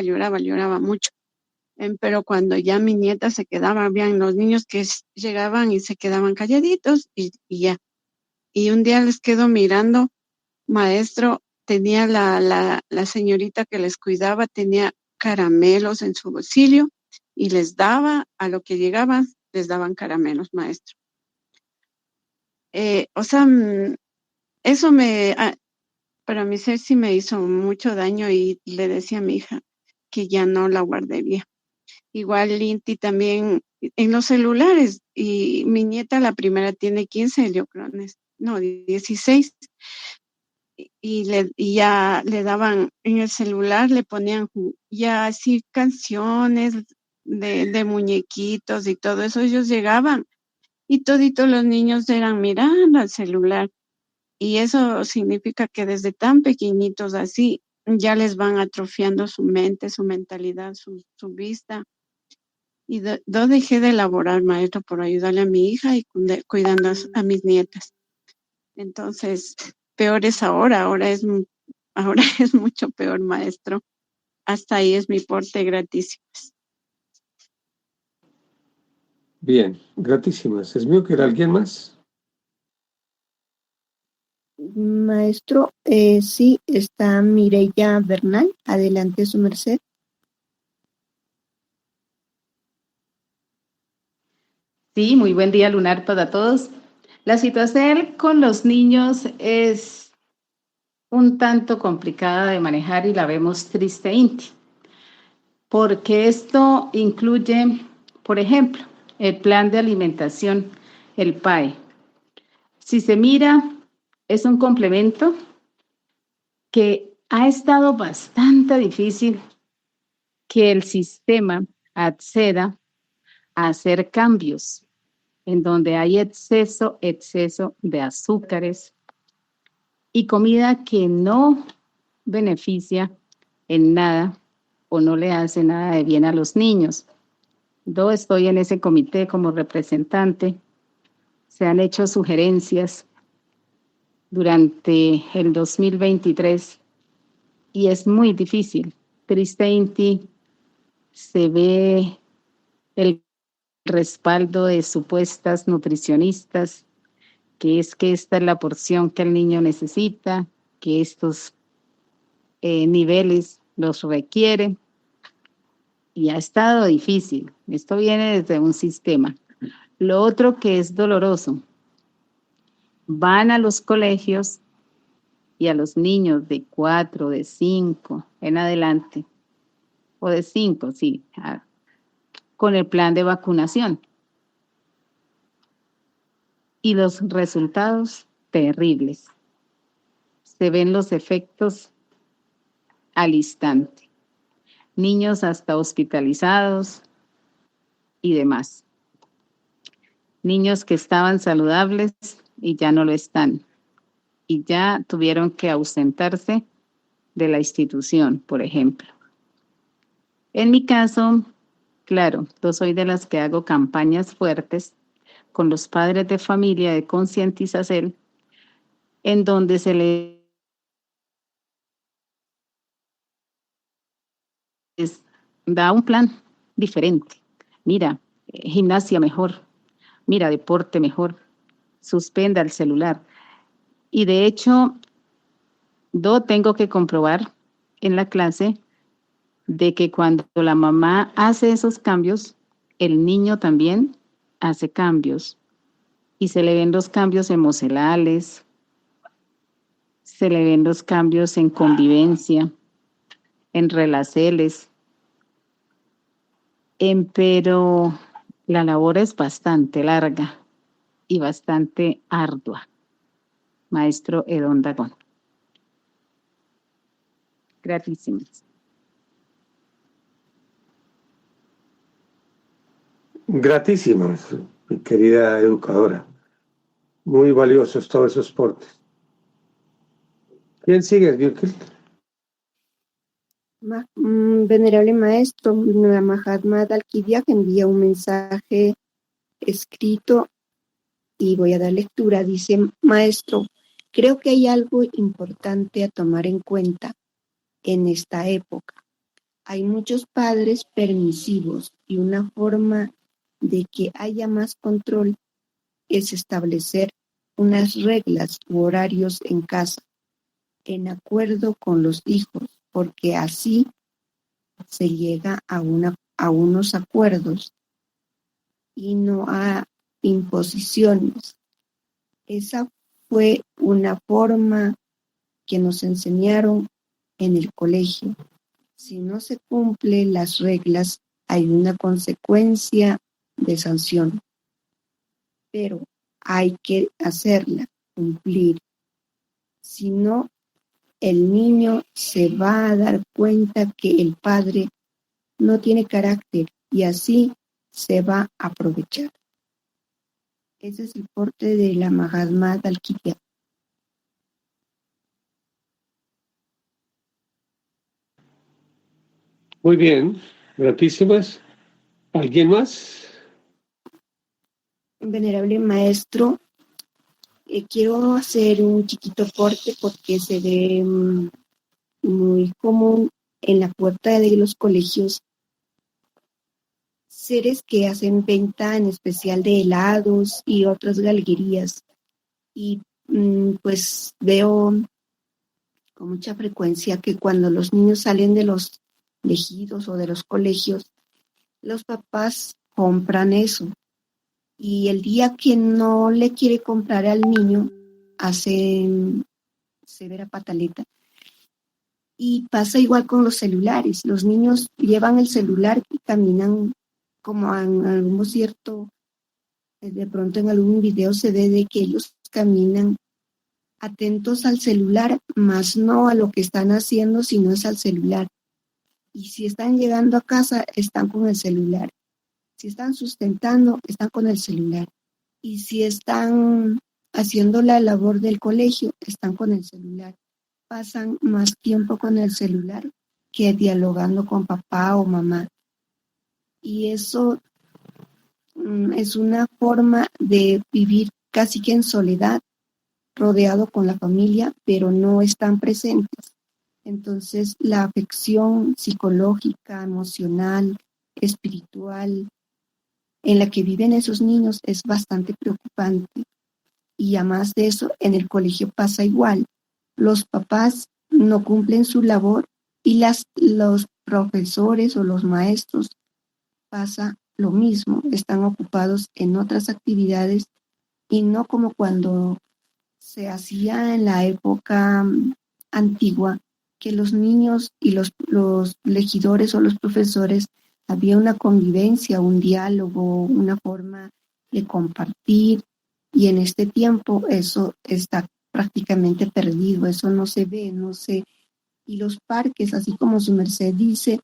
mucho. Pero cuando ya mi nieta se quedaba, habían los niños que llegaban y se quedaban calladitos y ya. Y un día les quedo mirando, maestro, tenía la señorita que les cuidaba, tenía caramelos en su bolsillo y les daba, a lo que llegaban, les daban caramelos, maestro. Eso para mi ser sí me hizo mucho daño y le decía a mi hija que ya no la guardaría. Igual Inti también en los celulares, y mi nieta la primera tiene 15, yo creo, 16, y ya le daban en el celular, le ponían ya así canciones de muñequitos y todo eso. Ellos llegaban y toditos los niños eran mirando al celular, y eso significa que desde tan pequeñitos así ya les van atrofiando su mente, su mentalidad, su vista. Y yo dejé de elaborar, maestro, por ayudarle a mi hija y cuidando a mis nietas. Entonces, peor es ahora es mucho peor, maestro. Hasta ahí es mi porte, gratísimas. Bien, gratísimas. ¿Es mío que era alguien más? Maestro, sí, está Mireya Bernal. Adelante, su merced. Sí, muy buen día lunar para todos. La situación con los niños es un tanto complicada de manejar y la vemos triste, Inti, porque esto incluye, por ejemplo, el plan de alimentación, el PAE. Si se mira, es un complemento que ha estado bastante difícil que el sistema acceda a hacer cambios en donde hay exceso de azúcares y comida que no beneficia en nada o no le hace nada de bien a los niños. Yo estoy en ese comité como representante. Se han hecho sugerencias durante el 2023 y es muy difícil. Triste, Inti, se ve el respaldo de supuestas nutricionistas, que esta es la porción que el niño necesita, que estos niveles los requieren, y ha estado difícil. Esto viene desde un sistema. Lo otro que es doloroso, van a los colegios y a los niños de 4, de 5 en adelante, o de 5, sí, con el plan de vacunación. Y los resultados terribles. Se ven los efectos al instante. Niños hasta hospitalizados y demás. Niños que estaban saludables y ya no lo están. Y ya tuvieron que ausentarse de la institución, por ejemplo. En mi caso, claro, yo soy de las que hago campañas fuertes con los padres de familia de concientización, en donde se les da un plan diferente. Mira, gimnasia mejor, mira, deporte mejor, suspenda el celular. Y de hecho, yo tengo que comprobar en la clase de que cuando la mamá hace esos cambios, el niño también hace cambios. Y se le ven los cambios emocionales, se le ven los cambios en convivencia, en relaciones. Pero la labor es bastante larga y bastante ardua. Maestro Edón Dagón. Gratísimas. Gratísimas, mi querida educadora. Muy valiosos todos esos portes. ¿Quién sigue, Virgil? Venerable maestro, Mahatma Dalkidia envía un mensaje escrito y voy a dar lectura. Dice: maestro, creo que hay algo importante a tomar en cuenta en esta época. Hay muchos padres permisivos y una forma de que haya más control es establecer unas reglas u horarios en casa, en acuerdo con los hijos, porque así se llega a a unos acuerdos y no a imposiciones. Esa fue una forma que nos enseñaron en el colegio. Si no se cumplen las reglas, hay una consecuencia de sanción, pero hay que hacerla, cumplir. Si no, el niño se va a dar cuenta que el padre no tiene carácter y así se va a aprovechar. Ese es el porte de la Mahatma Dalkitya. Muy bien, gratísimas. ¿Alguien más? Venerable maestro, quiero hacer un chiquito corte porque se ve muy común en la puerta de los colegios seres que hacen venta en especial de helados y otras galguerías. Y pues veo con mucha frecuencia que cuando los niños salen de los ejidos o de los colegios, los papás compran eso. Y el día que no le quiere comprar al niño, hacen severa pataleta. Y pasa igual con los celulares. Los niños llevan el celular y caminan como en algún cierto, de pronto en algún video se ve de que ellos caminan atentos al celular, más no a lo que están haciendo, sino es al celular. Y si están llegando a casa, están con el celular. Si están sustentando, están con el celular. Y si están haciendo la labor del colegio, están con el celular. Pasan más tiempo con el celular que dialogando con papá o mamá. Y eso es una forma de vivir casi que en soledad, rodeado con la familia, pero no están presentes. Entonces, la afección psicológica, emocional, espiritual, en la que viven esos niños es bastante preocupante. Y además de eso, en el colegio pasa igual. Los papás no cumplen su labor y los profesores o los maestros pasa lo mismo. Están ocupados en otras actividades y no como cuando se hacía en la época antigua, que los niños y los legidores o los profesores había una convivencia, un diálogo, una forma de compartir, y en este tiempo eso está prácticamente perdido, eso no se ve, y los parques, así como su merced dice,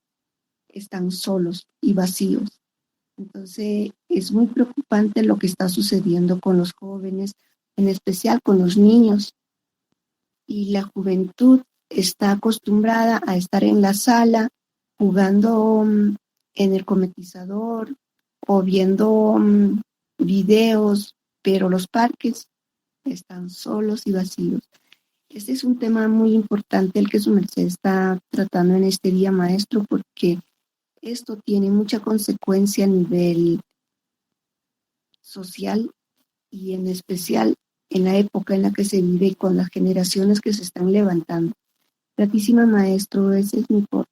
están solos y vacíos. Entonces es muy preocupante lo que está sucediendo con los jóvenes, en especial con los niños, y la juventud está acostumbrada a estar en la sala jugando en el cometizador o viendo videos, pero los parques están solos y vacíos. Este es un tema muy importante el que su merced está tratando en este día, maestro, porque esto tiene mucha consecuencia a nivel social y en especial en la época en la que se vive con las generaciones que se están levantando. Gratísima maestro, ese es mi porte.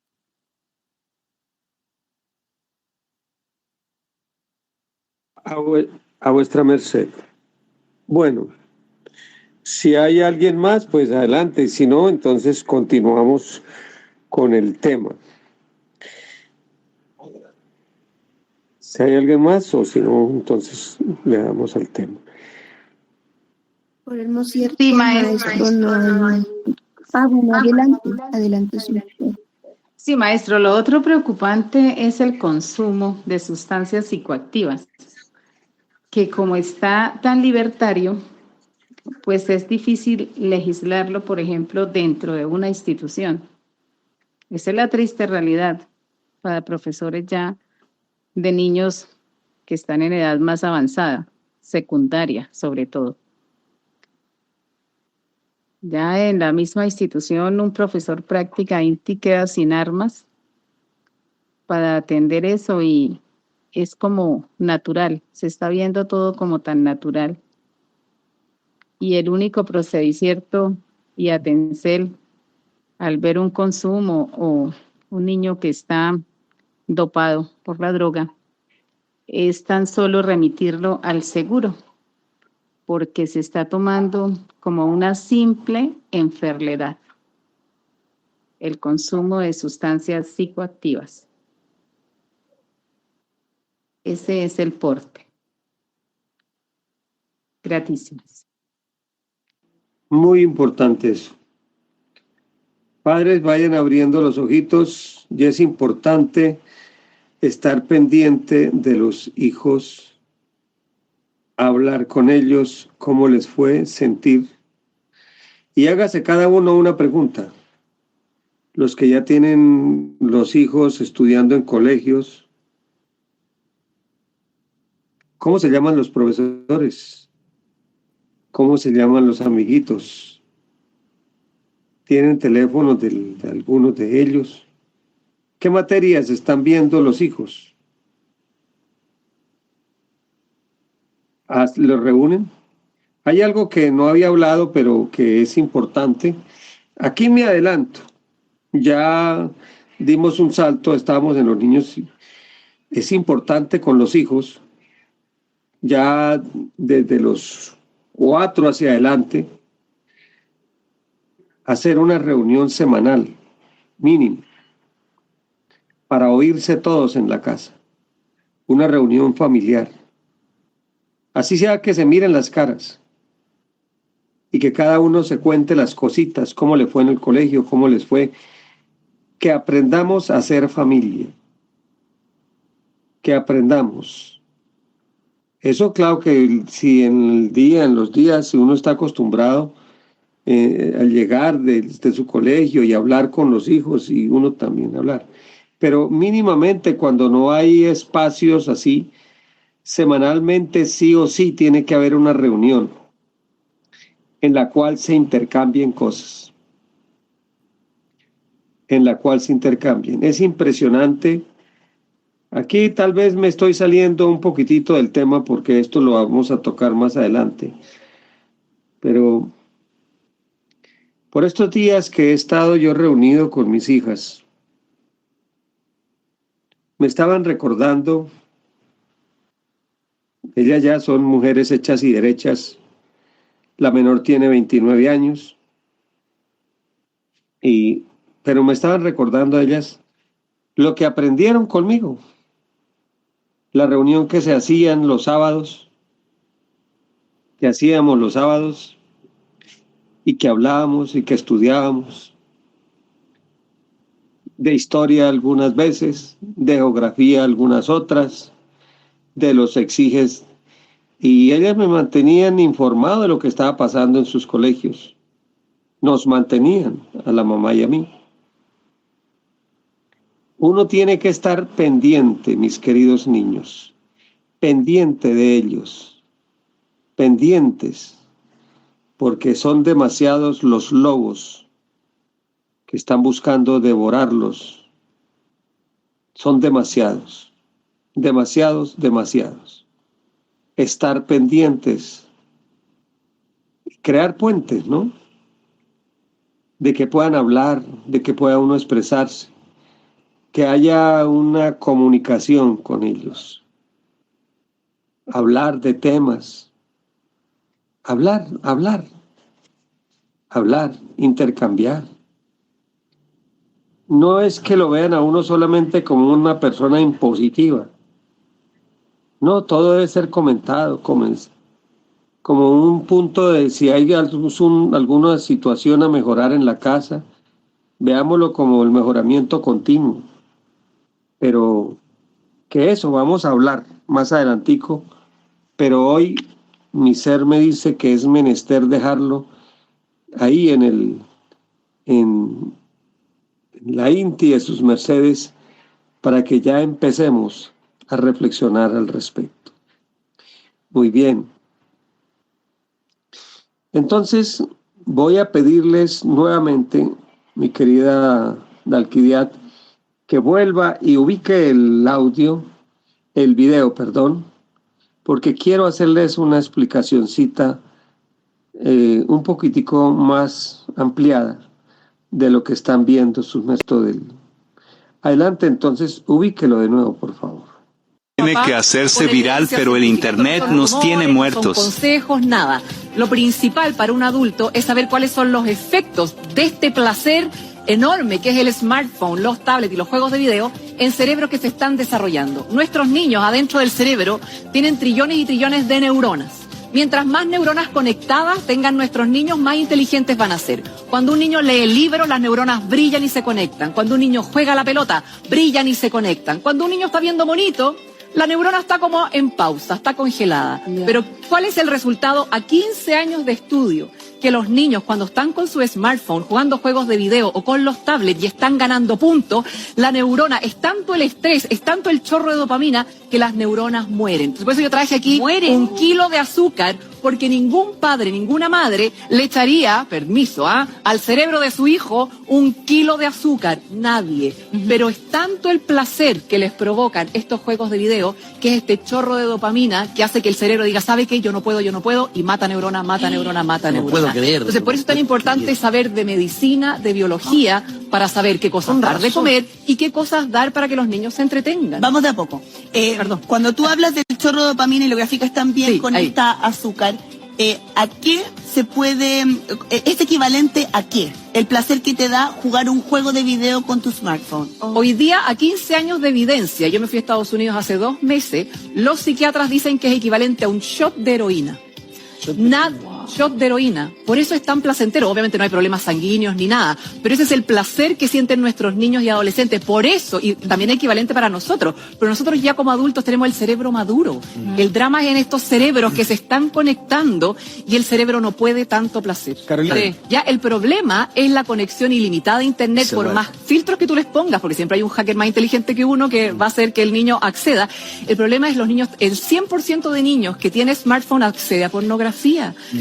A vuestra merced. Bueno, si hay alguien más, pues adelante. Si no, entonces continuamos con el tema. Si hay alguien más o si no, entonces le damos al tema. Por el no cierto, Sí, maestro. no hay. Bueno, adelante. Sí, maestro, lo otro preocupante es el consumo de sustancias psicoactivas, que como está tan libertario, pues es difícil legislarlo, por ejemplo, dentro de una institución. Esa es la triste realidad para profesores ya de niños que están en edad más avanzada, secundaria sobre todo. Ya en la misma institución, un profesor prácticamente queda sin armas para atender eso y es como natural, se está viendo todo como tan natural. Y el único procedimiento y atencel al ver un consumo o un niño que está dopado por la droga, es tan solo remitirlo al seguro, porque se está tomando como una simple enfermedad, el consumo de sustancias psicoactivas. Ese es el porte. Gratísimas. Muy importante eso. Padres, vayan abriendo los ojitos y es importante estar pendiente de los hijos, hablar con ellos, cómo les fue, sentir. Y hágase cada uno una pregunta. Los que ya tienen los hijos estudiando en colegios, ¿cómo se llaman los profesores? ¿Cómo se llaman los amiguitos? ¿Tienen teléfonos de algunos de ellos? ¿Qué materias están viendo los hijos? ¿Los reúnen? Hay algo que no había hablado, pero que es importante. Aquí me adelanto. Ya dimos un salto, estábamos en los niños. Es importante con los hijos, ya desde los 4 hacia adelante, hacer una reunión semanal, mínimo, para oírse todos en la casa. Una reunión familiar. Así sea que se miren las caras y que cada uno se cuente las cositas, cómo le fue en el colegio, cómo les fue. Que aprendamos a ser familia. Que aprendamos. Eso claro que si en los días, si uno está acostumbrado al llegar de su colegio y hablar con los hijos y uno también hablar. Pero mínimamente cuando no hay espacios así, semanalmente sí o sí tiene que haber una reunión en la cual se intercambien cosas. Es impresionante. Aquí tal vez me estoy saliendo un poquitito del tema porque esto lo vamos a tocar más adelante. Pero por estos días que he estado yo reunido con mis hijas, me estaban recordando, ellas ya son mujeres hechas y derechas, la menor tiene 29 años, pero me estaban recordando a ellas lo que aprendieron conmigo, la reunión que se hacían los sábados, que hacíamos los sábados, y que hablábamos y que estudiábamos, de historia algunas veces, de geografía algunas otras, de los exiges, y ellas me mantenían informado de lo que estaba pasando en sus colegios. Nos mantenían, a la mamá y a mí. Uno tiene que estar pendiente, mis queridos niños, pendiente de ellos, pendientes, porque son demasiados los lobos que están buscando devorarlos. Son demasiados. Estar pendientes, crear puentes, ¿no? De que puedan hablar, de que pueda uno expresarse, que haya una comunicación con ellos, hablar de temas, hablar, intercambiar. No es que lo vean a uno solamente como una persona impositiva. No, todo debe ser comentado, como un punto de si hay alguna situación a mejorar en la casa, veámoslo como el mejoramiento continuo. Pero que eso vamos a hablar más adelantico, pero hoy mi ser me dice que es menester dejarlo ahí en la INTI de sus mercedes para que ya empecemos a reflexionar al respecto. Muy bien. Entonces voy a pedirles nuevamente, mi querida Dalquidiat, que vuelva y ubique el video, porque quiero hacerles una explicacioncita un poquitico más ampliada de lo que están viendo sus maestros Adelante, entonces, ubíquelo de nuevo, por favor. Tiene que hacerse viral, pero el internet nos tiene muertos. No son consejos, nada. Lo principal para un adulto es saber cuáles son los efectos de este placer enorme que es el smartphone, los tablets y los juegos de video en cerebros que se están desarrollando. Nuestros niños adentro del cerebro tienen trillones y trillones de neuronas. Mientras más neuronas conectadas tengan nuestros niños, más inteligentes van a ser. Cuando un niño lee el libro, las neuronas brillan y se conectan. Cuando un niño juega a la pelota, brillan y se conectan. Cuando un niño está viendo bonito, la neurona está como en pausa, está congelada. Pero ¿cuál es el resultado a 15 años de estudio? Que los niños cuando están con su smartphone jugando juegos de video o con los tablets y están ganando puntos, la neurona, es tanto el estrés, es tanto el chorro de dopamina que las neuronas mueren. Entonces, por eso yo traje aquí 1 kilo de azúcar, porque ningún padre, ninguna madre le echaría, permiso, al cerebro de su hijo 1 kilo de azúcar. Nadie. Pero es tanto el placer que les provocan estos juegos de video, que es este chorro de dopamina que hace que el cerebro diga, ¿sabe qué? Yo no puedo, y mata neurona, mata neurona, mata neurona. Entonces, por eso es tan importante saber de medicina, de biología, para saber qué cosas dar de comer y qué cosas dar para que los niños se entretengan. Vamos de a poco. Cuando tú hablas del chorro de dopamina y lo graficas también con esta azúcar, ¿a qué se puede, es equivalente a qué? El placer que te da jugar un juego de video con tu smartphone. Hoy día, a 15 años de evidencia, yo me fui a Estados Unidos hace 2 meses, los psiquiatras dicen que es equivalente a un shot de heroína. Shot de heroína. Por eso es tan placentero. Obviamente no hay problemas sanguíneos ni nada, pero ese es el placer que sienten nuestros niños y adolescentes. Por eso, y también es equivalente para nosotros, pero nosotros ya como adultos tenemos el cerebro maduro. El drama es en estos cerebros que se están conectando y el cerebro no puede tanto placer. Carolina. Ya el problema es la conexión ilimitada a internet, por más filtros que tú les pongas, porque siempre hay un hacker más inteligente que uno que va a hacer que el niño acceda. El problema es los niños, el 100% de niños que tiene smartphone accede a pornografía,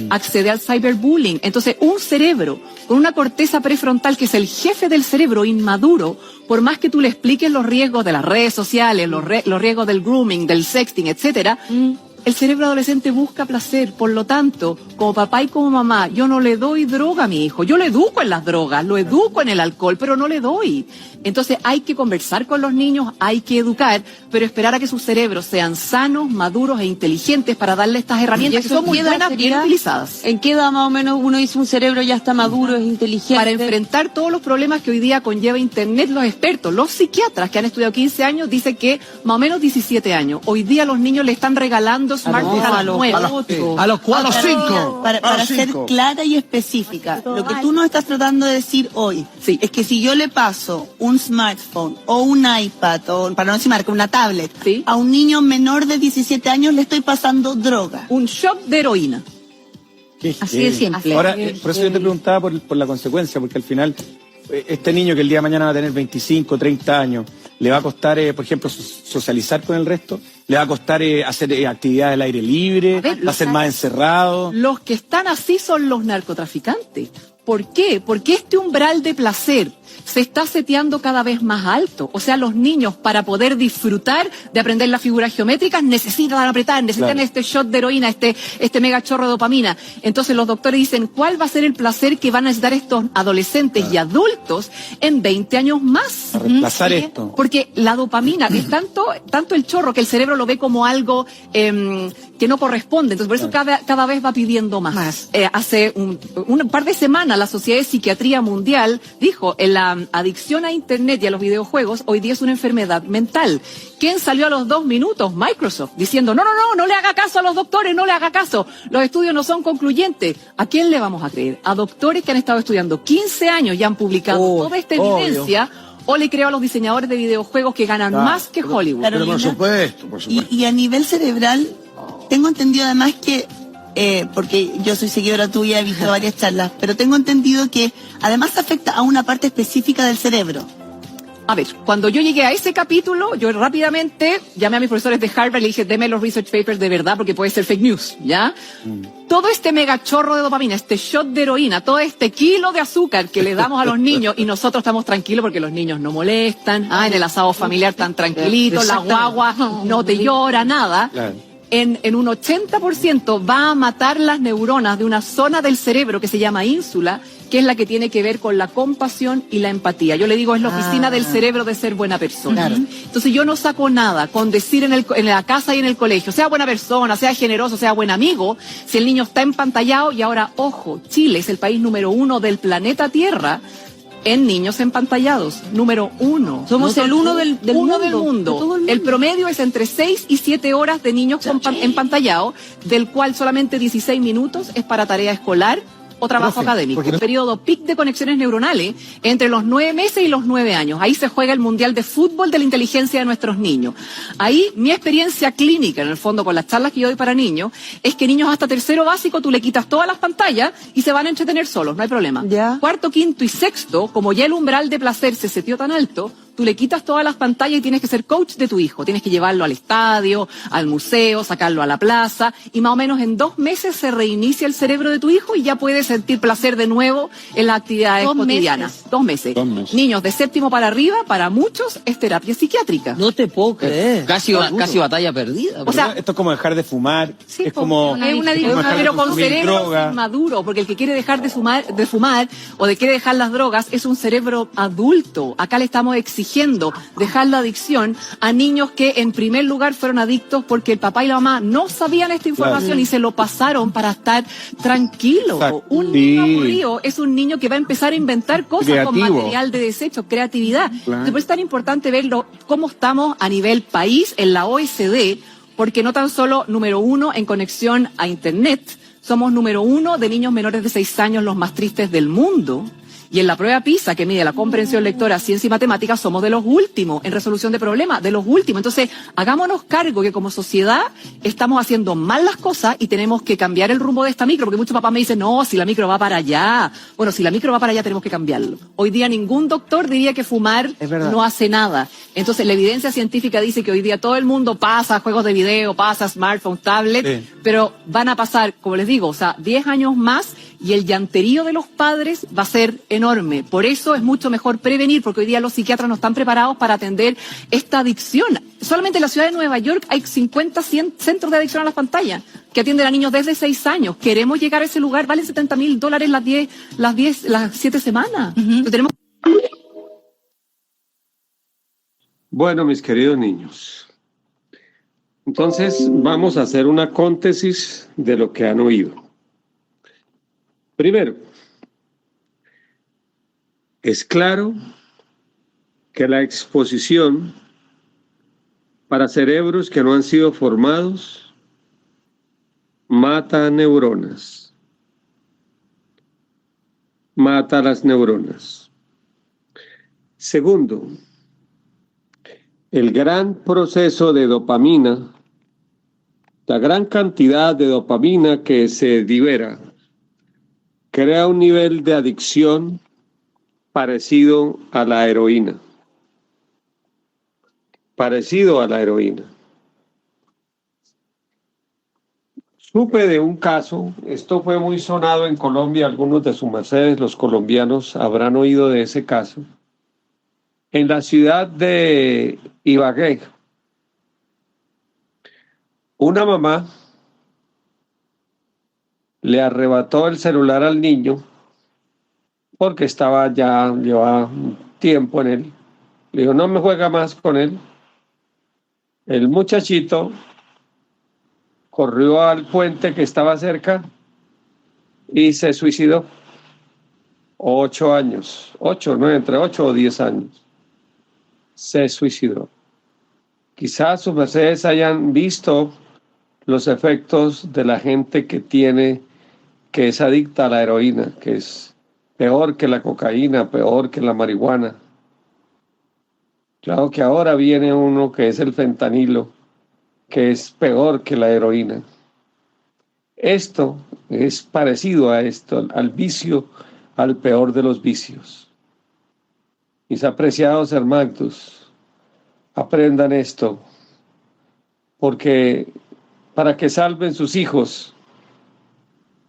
accede al cyberbullying. Entonces, un cerebro con una corteza prefrontal que es el jefe del cerebro inmaduro, por más que tú le expliques los riesgos de las redes sociales, los riesgos del grooming, del sexting, etcétera, el cerebro adolescente busca placer. Por lo tanto, como papá y como mamá, yo no le doy droga a mi hijo. Yo lo educo en las drogas, lo educo en el alcohol, pero no le doy. Entonces hay que conversar con los niños, hay que educar, pero esperar a que sus cerebros sean sanos, maduros e inteligentes para darle estas herramientas que son muy buenas, bien utilizadas. ¿En qué edad más o menos uno dice un cerebro ya está maduro, es inteligente? Para enfrentar todos los problemas que hoy día conlleva internet, los expertos, los psiquiatras que han estudiado 15 años, dicen que más o menos 17 años. Hoy día los niños le están regalando smartphones a los 9, a los 5. Para ser clara y específica, lo que tú nos estás tratando de decir hoy es que si yo le paso un smartphone o un iPad, o para no decir marca, una tablet, a un niño menor de 17 años le estoy pasando droga. Un shot de heroína. Así de simple. Ahora, por eso yo te preguntaba por la consecuencia, porque al final, este niño que el día de mañana va a tener 25, 30 años, le va a costar, por ejemplo, socializar con el resto, le va a costar hacer actividades al aire libre, va a ser más encerrado. Los que están así son los narcotraficantes. ¿Por qué? Porque este umbral de placer se está seteando cada vez más alto. O sea, los niños, para poder disfrutar de aprender las figuras geométricas, necesitan apretar, necesitan este shot de heroína, este mega chorro de dopamina. Entonces los doctores dicen, ¿cuál va a ser el placer que van a necesitar estos adolescentes y adultos en 20 años más? A reemplazar esto. Porque la dopamina es tanto el chorro que el cerebro lo ve como algo que no corresponde. Entonces por eso cada vez va pidiendo más. Hace un par de semanas la Sociedad de Psiquiatría Mundial dijo, la adicción a internet y a los videojuegos hoy día es una enfermedad mental. ¿Quién salió a los 2 minutos? Microsoft, diciendo, no le haga caso a los doctores, no le haga caso. Los estudios no son concluyentes. ¿A quién le vamos a creer? ¿A doctores que han estado estudiando 15 años y han publicado toda esta evidencia? ¿O le creo a los diseñadores de videojuegos que ganan más que Hollywood? Pero por supuesto. Y a nivel cerebral, tengo entendido además que, porque yo soy seguidora tuya, he visto varias charlas, pero tengo entendido que además afecta a una parte específica del cerebro. A ver, cuando yo llegué a ese capítulo, yo rápidamente llamé a mis profesores de Harvard y le dije, deme los research papers de verdad porque puede ser fake news, ¿ya? Todo este mega chorro de dopamina, este shot de heroína, todo este kilo de azúcar que le damos a los niños y nosotros estamos tranquilos porque los niños no molestan, en el asado familiar tan tranquilitos, la guagua no te llora, nada. En un 80% va a matar las neuronas de una zona del cerebro que se llama ínsula, que es la que tiene que ver con la compasión y la empatía. Yo le digo, es la oficina del cerebro de ser buena persona. Claro. Entonces yo no saco nada con decir en la casa y en el colegio, sea buena persona, sea generoso, sea buen amigo, si el niño está empantallado. Y ahora, ojo, Chile es el país número 1 del planeta Tierra en niños empantallados, número 1. Somos el uno del mundo. El promedio es entre 6 y 7 horas de niños empantallados, del cual solamente 16 minutos es para tarea escolar o trabajo académico. Un periodo peak de conexiones neuronales entre los 9 meses y los 9 años. Ahí se juega el mundial de fútbol de la inteligencia de nuestros niños. Ahí mi experiencia clínica, en el fondo, con las charlas que yo doy para niños, es que niños hasta tercero básico tú le quitas todas las pantallas y se van a entretener solos, no hay problema. Cuarto, quinto y sexto, como ya el umbral de placer se setió tan alto, tú le quitas todas las pantallas y tienes que ser coach de tu hijo. Tienes que llevarlo al estadio, al museo, sacarlo a la plaza, y más o menos en 2 meses se reinicia el cerebro de tu hijo y ya puede sentir placer de nuevo en las actividades cotidianas. 2 meses. 2 meses. Niños de séptimo para arriba, para muchos es terapia psiquiátrica. No te puedo creer. Casi batalla perdida. O sea, esto es como dejar de fumar, sí, es como... Es una adicción, pero con cerebro maduro, porque el que quiere dejar de fumar o quiere dejar las drogas es un cerebro adulto. Acá le estamos exigiendo dejar la adicción a niños que en primer lugar fueron adictos porque el papá y la mamá no sabían esta información y se lo pasaron para estar tranquilos. Un niño aburrido es un niño que va a empezar a inventar cosas con material de desecho, creatividad. Entonces, es tan importante verlo cómo estamos a nivel país en la OECD, porque no tan solo número 1 en conexión a Internet, somos número 1 de niños menores de 6 años los más tristes del mundo. Y en la prueba PISA, que mide la comprensión lectora, ciencia y matemáticas, somos de los últimos en resolución de problemas, de los últimos. Entonces, hagámonos cargo que como sociedad estamos haciendo mal las cosas y tenemos que cambiar el rumbo de esta micro, porque muchos papás me dicen, no, si la micro va para allá. Bueno, si la micro va para allá tenemos que cambiarlo. Hoy día ningún doctor diría que fumar no hace nada. Entonces, la evidencia científica dice que hoy día todo el mundo pasa juegos de video, pasa smartphone, tablet, pero van a pasar, como les digo, 10 años más y el llanterío de los padres va a ser enorme. Por eso es mucho mejor prevenir, porque hoy día los psiquiatras no están preparados para atender esta adicción. Solamente en la ciudad de Nueva York hay 50 centros de adicción a las pantallas que atienden a niños desde 6 años. Queremos llegar a ese lugar, valen $70,000 las 7 semanas. Tenemos... Bueno, mis queridos niños, entonces vamos a hacer una síntesis de lo que han oído. Primero, es claro que la exposición para cerebros que no han sido formados mata neuronas, mata las neuronas. Segundo, el gran proceso de dopamina, la gran cantidad de dopamina que se libera, crea un nivel de adicción parecido a la heroína. Parecido a la heroína. Supe de un caso, esto fue muy sonado en Colombia, algunos de sus mercedes, los colombianos habrán oído de ese caso, en la ciudad de Ibagué. Una mamá le arrebató el celular al niño porque llevaba tiempo en él. Le dijo, no me juega más con él. El muchachito corrió al puente que estaba cerca y se suicidó. 8 años, 8, no, entre 8 o 10 años. Se suicidó. Quizás sus mercedes hayan visto los efectos de la gente que es adicta a la heroína, que es peor que la cocaína, peor que la marihuana. Claro que ahora viene uno que es el fentanilo, que es peor que la heroína. Esto es parecido a esto, al vicio, al peor de los vicios. Mis apreciados hermanos, aprendan esto, porque para que salven sus hijos,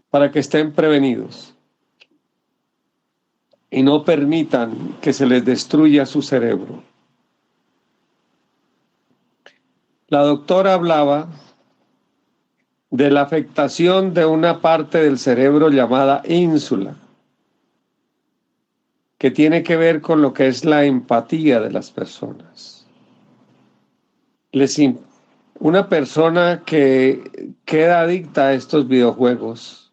para que estén prevenidos y no permitan que se les destruya su cerebro. La doctora hablaba de la afectación de una parte del cerebro llamada ínsula. que tiene que ver con lo que es la empatía de las personas. Una persona que queda adicta a estos videojuegos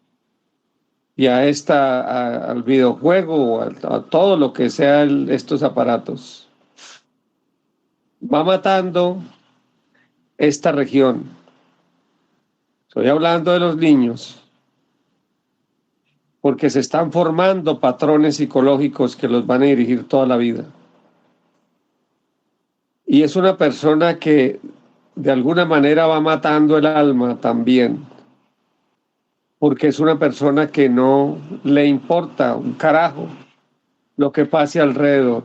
y al videojuego o a todo lo que sean estos aparatos, va matando esta región. Estoy hablando de los niños, porque se están formando patrones psicológicos que los van a dirigir toda la vida. Y es una persona que de alguna manera va matando el alma también, porque es una persona que no le importa un carajo lo que pase alrededor.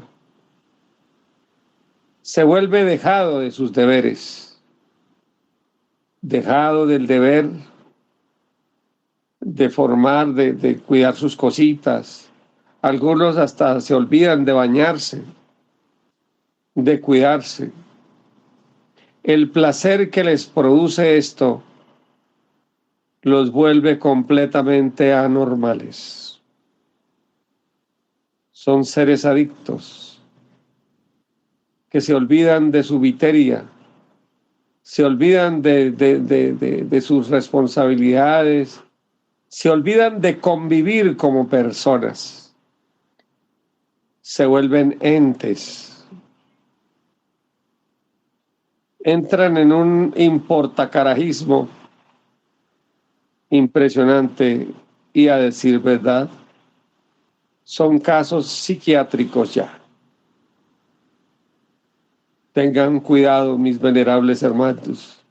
Se vuelve dejado de sus deberes, dejado del deber de formar, de cuidar sus cositas. Algunos hasta se olvidan de bañarse, de cuidarse. El placer que les produce esto los vuelve completamente anormales. Son seres adictos que se olvidan de su viteria, se olvidan de sus responsabilidades, se olvidan de convivir como personas, se vuelven entes, entran en un importacarajismo impresionante y, a decir verdad, son casos psiquiátricos ya. Tengan cuidado, mis venerables hermanos,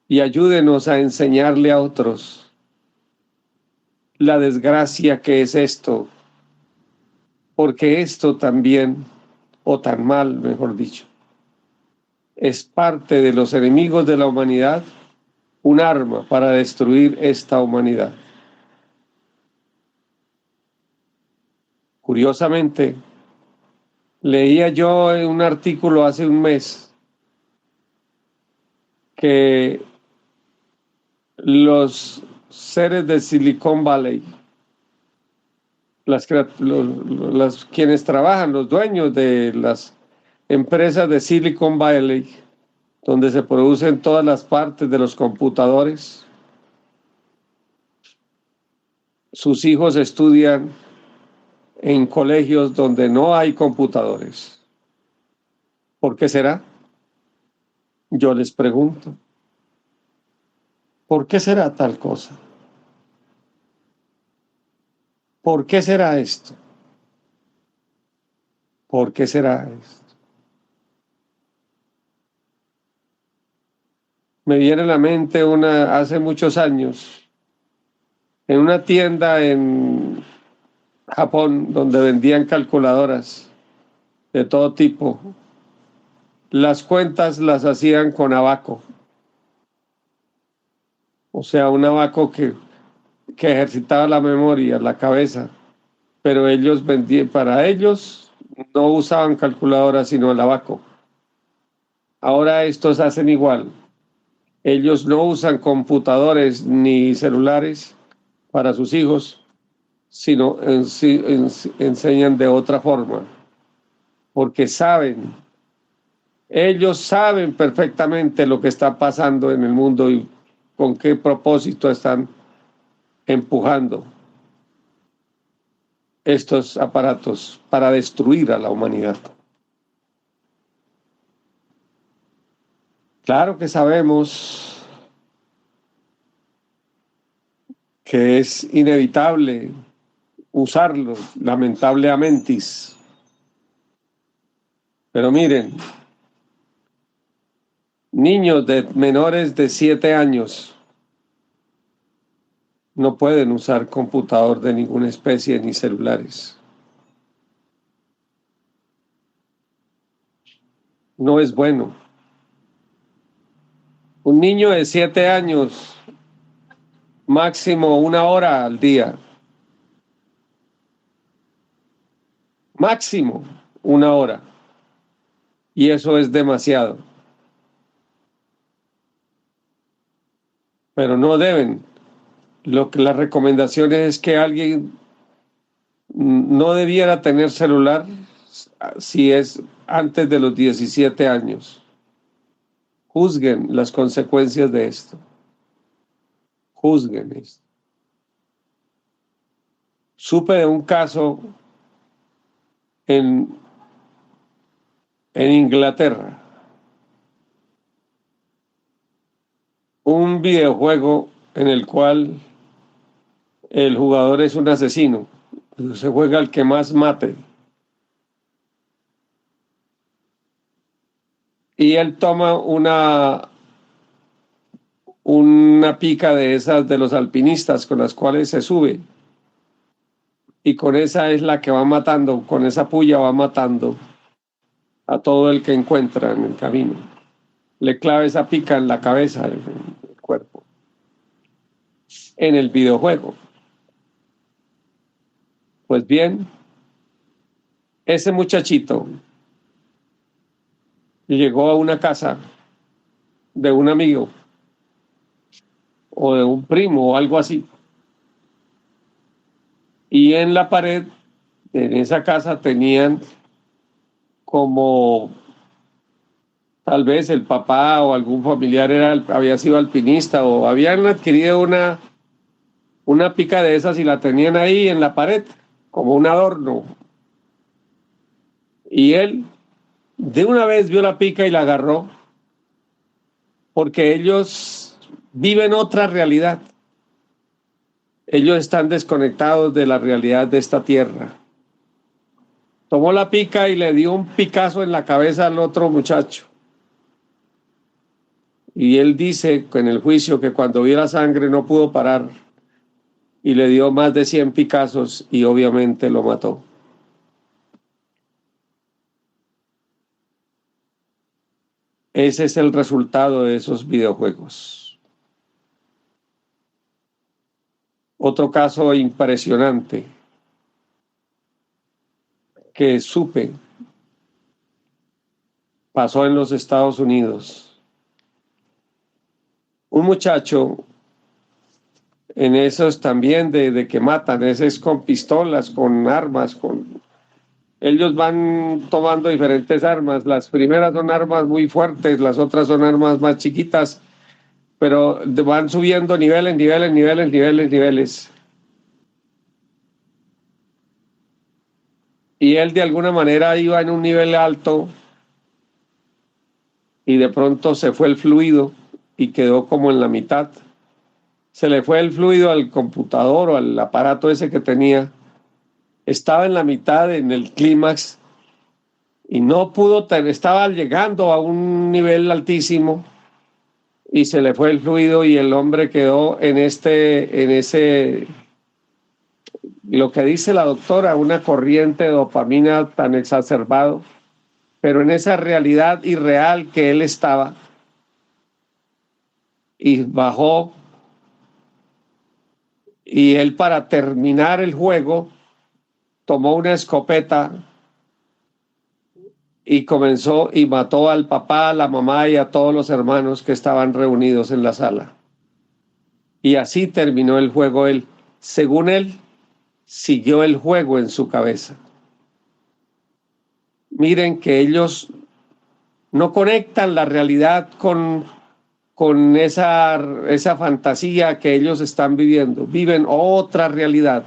y ayúdenos a enseñarle a otros la desgracia que es esto, porque esto también, o tan mal, mejor dicho, es parte de los enemigos de la humanidad, un arma para destruir esta humanidad. Curiosamente, leía yo en un artículo hace un mes que los seres de Silicon Valley, quienes trabajan, los dueños de las empresas de Silicon Valley, donde se producen todas las partes de los computadores, sus hijos estudian en colegios donde no hay computadores. ¿Por qué será? Yo les pregunto, ¿por qué será tal cosa? ¿Por qué será esto? ¿Por qué será esto? Me viene a la mente hace muchos años, en una tienda en Japón donde vendían calculadoras de todo tipo. Las cuentas las hacían con abaco. O sea, un abaco que ejercitaba la memoria, la cabeza. Pero para ellos no usaban calculadoras sino el abaco. Ahora estos hacen igual. Ellos no usan computadores ni celulares para sus hijos, sino enseñan de otra forma, porque ellos saben perfectamente lo que está pasando en el mundo y con qué propósito están empujando estos aparatos para destruir a la humanidad. Claro que sabemos que es inevitable usarlos, lamentablemente. Pero miren, niños de menores de 7 años no pueden usar computador de ninguna especie ni celulares. No es bueno. Un niño de 7 años, máximo 1 hora al día. Máximo 1 hora. Y eso es demasiado. Pero no deben. Lo que las recomendaciones es que alguien no debiera tener celular si es antes de los 17 años. Juzguen las consecuencias de esto. Juzguen esto. Supe de un caso en Inglaterra. Un videojuego en el cual el jugador es un asesino. Se juega al que más mate. Y él toma una pica de esas de los alpinistas con las cuales se sube. Y con esa es la que va matando, con esa puya va matando a todo el que encuentra en el camino. Le clava esa pica en la cabeza, en el cuerpo. En el videojuego. Pues bien, ese muchachito llegó a una casa de un amigo o de un primo o algo así. Y en la pared, en esa casa, tenían como tal vez el papá o algún familiar había sido alpinista o habían adquirido una pica de esas y la tenían ahí en la pared, como un adorno. Y él de una vez vio la pica y la agarró, porque ellos viven otra realidad. Ellos están desconectados de la realidad de esta tierra. Tomó la pica y le dio un picazo en la cabeza al otro muchacho. Y él dice en el juicio que cuando vio la sangre no pudo parar y le dio más de 100 picazos y obviamente lo mató. Ese es el resultado de esos videojuegos. Otro caso impresionante que supe pasó en los Estados Unidos. Un muchacho en esos también de que matan, ese es con pistolas, con armas, ellos van tomando diferentes armas. Las primeras son armas muy fuertes, las otras son armas más chiquitas, pero van subiendo niveles. Y él de alguna manera iba en un nivel alto y de pronto se fue el fluido y quedó como en la mitad. Se le fue el fluido al computador o al aparato ese que tenía. Estaba en la mitad, en el clímax, y no pudo, estaba llegando a un nivel altísimo y se le fue el fluido y el hombre quedó en ese, lo que dice la doctora, una corriente de dopamina tan exacerbado, pero en esa realidad irreal que él estaba, y bajó, y él para terminar el juego tomó una escopeta y comenzó y mató al papá, a la mamá y a todos los hermanos que estaban reunidos en la sala. Y así terminó el juego él. Según él, siguió el juego en su cabeza. Miren que ellos no conectan la realidad con esa fantasía que ellos están viviendo. Viven otra realidad.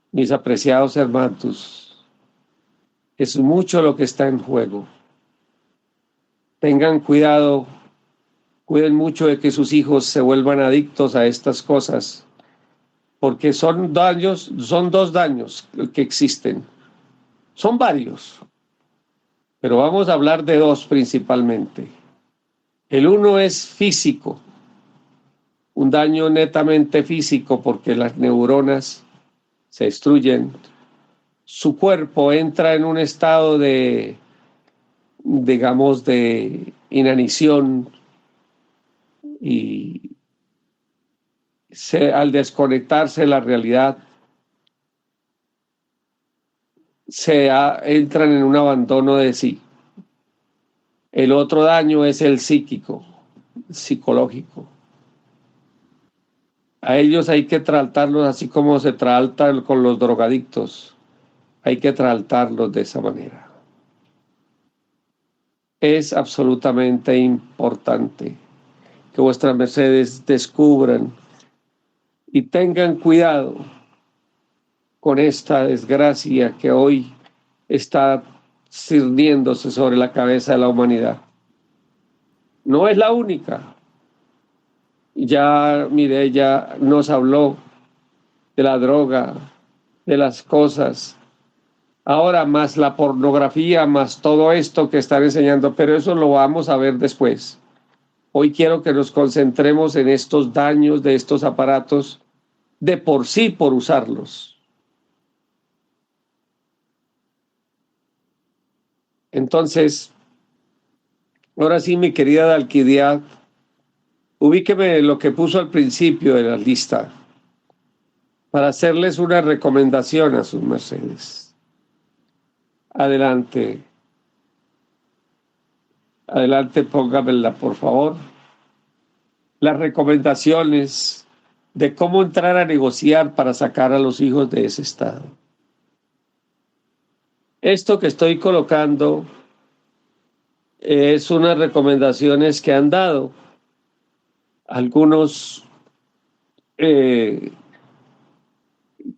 Mis apreciados hermanos, es mucho lo que está en juego. Tengan cuidado, cuiden mucho de que sus hijos se vuelvan adictos a estas cosas, porque son dos daños que existen. Son varios, pero vamos a hablar de dos principalmente. El uno es físico, un daño netamente físico, porque las neuronas se destruyen, su cuerpo entra en un estado de inanición y al desconectarse de la realidad entran en un abandono de sí. El otro daño es el psicológico. A ellos hay que tratarlos así como se trata con los drogadictos. Hay que tratarlos de esa manera. Es absolutamente importante que vuestras mercedes descubran y tengan cuidado con esta desgracia que hoy está cerniéndose sobre la cabeza de la humanidad. No es la única. Ya Mireya nos habló de la droga, de las cosas. Ahora más la pornografía, más todo esto que están enseñando, pero eso lo vamos a ver después. Hoy quiero que nos concentremos en estos daños de estos aparatos de por sí por usarlos. Entonces, ahora sí, mi querida Dalquidia, ubíqueme lo que puso al principio de la lista para hacerles una recomendación a sus mercedes. Adelante. Adelante, póngamela, por favor. Las recomendaciones de cómo entrar a negociar para sacar a los hijos de ese estado. Esto que estoy colocando es unas recomendaciones que han dado algunos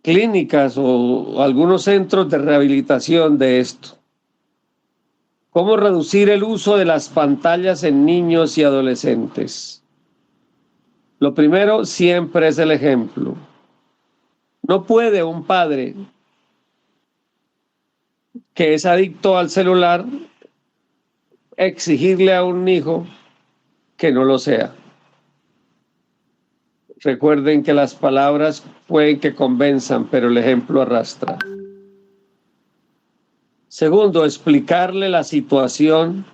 clínicas o algunos centros de rehabilitación de esto. ¿Cómo reducir el uso de las pantallas en niños y adolescentes? Lo primero siempre es el ejemplo. No puede un padre que es adicto al celular exigirle a un hijo que no lo sea. Recuerden que las palabras pueden que convenzan, pero el ejemplo arrastra. Segundo, explicarle la situación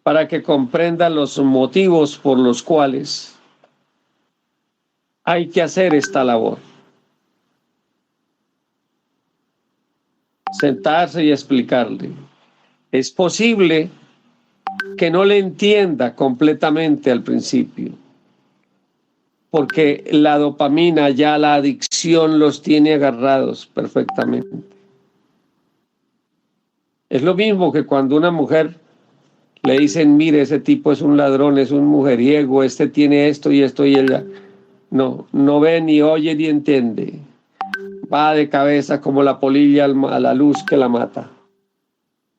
para que comprenda los motivos por los cuales hay que hacer esta labor. Sentarse y explicarle. Es posible que no le entienda completamente al principio, porque la dopamina, ya la adicción los tiene agarrados perfectamente. Es lo mismo que cuando una mujer le dicen, mire, ese tipo es un ladrón, es un mujeriego, este tiene esto y ella no ve, ni oye, ni entiende. Va de cabeza como la polilla a la luz que la mata.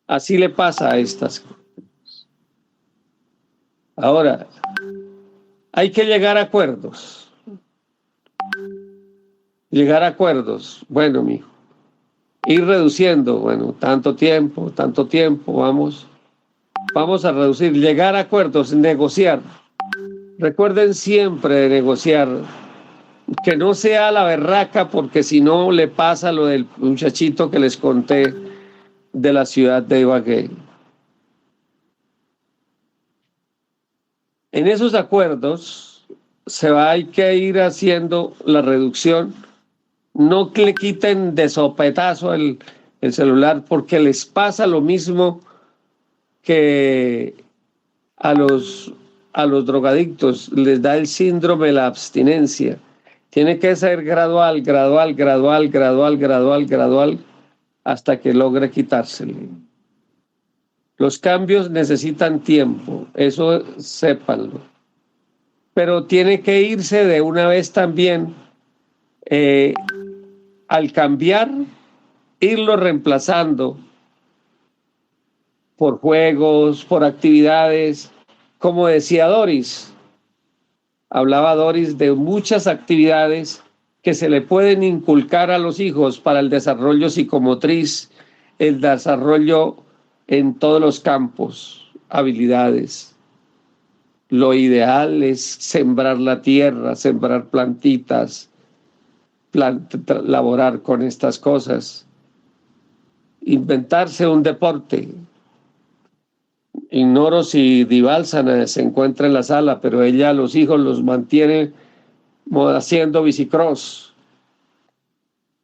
Así le pasa a estas cosas. Ahora, hay que llegar a acuerdos. Llegar a acuerdos. Bueno, mijo. Ir reduciendo. Bueno, tanto tiempo, vamos a reducir. Llegar a acuerdos, negociar. Recuerden siempre de negociar. Que no sea la berraca, porque si no le pasa lo del muchachito que les conté de la ciudad de Ibagué. En esos acuerdos hay que ir haciendo la reducción. No que le quiten de sopetazo el celular, porque les pasa lo mismo que a los drogadictos, les da el síndrome de la abstinencia. Tiene que ser gradual, hasta que logre quitárselo. Los cambios necesitan tiempo, eso sépanlo. Pero tiene que irse de una vez también, al cambiar, irlo reemplazando por juegos, por actividades, como decía Doris. Hablaba Doris de muchas actividades que se le pueden inculcar a los hijos para el desarrollo psicomotriz, el desarrollo en todos los campos, habilidades. Lo ideal es sembrar la tierra, sembrar plantitas, laborar con estas cosas, inventarse un deporte. Ignoro si Divalsana se encuentra en la sala, pero ella a los hijos los mantiene haciendo bicicross.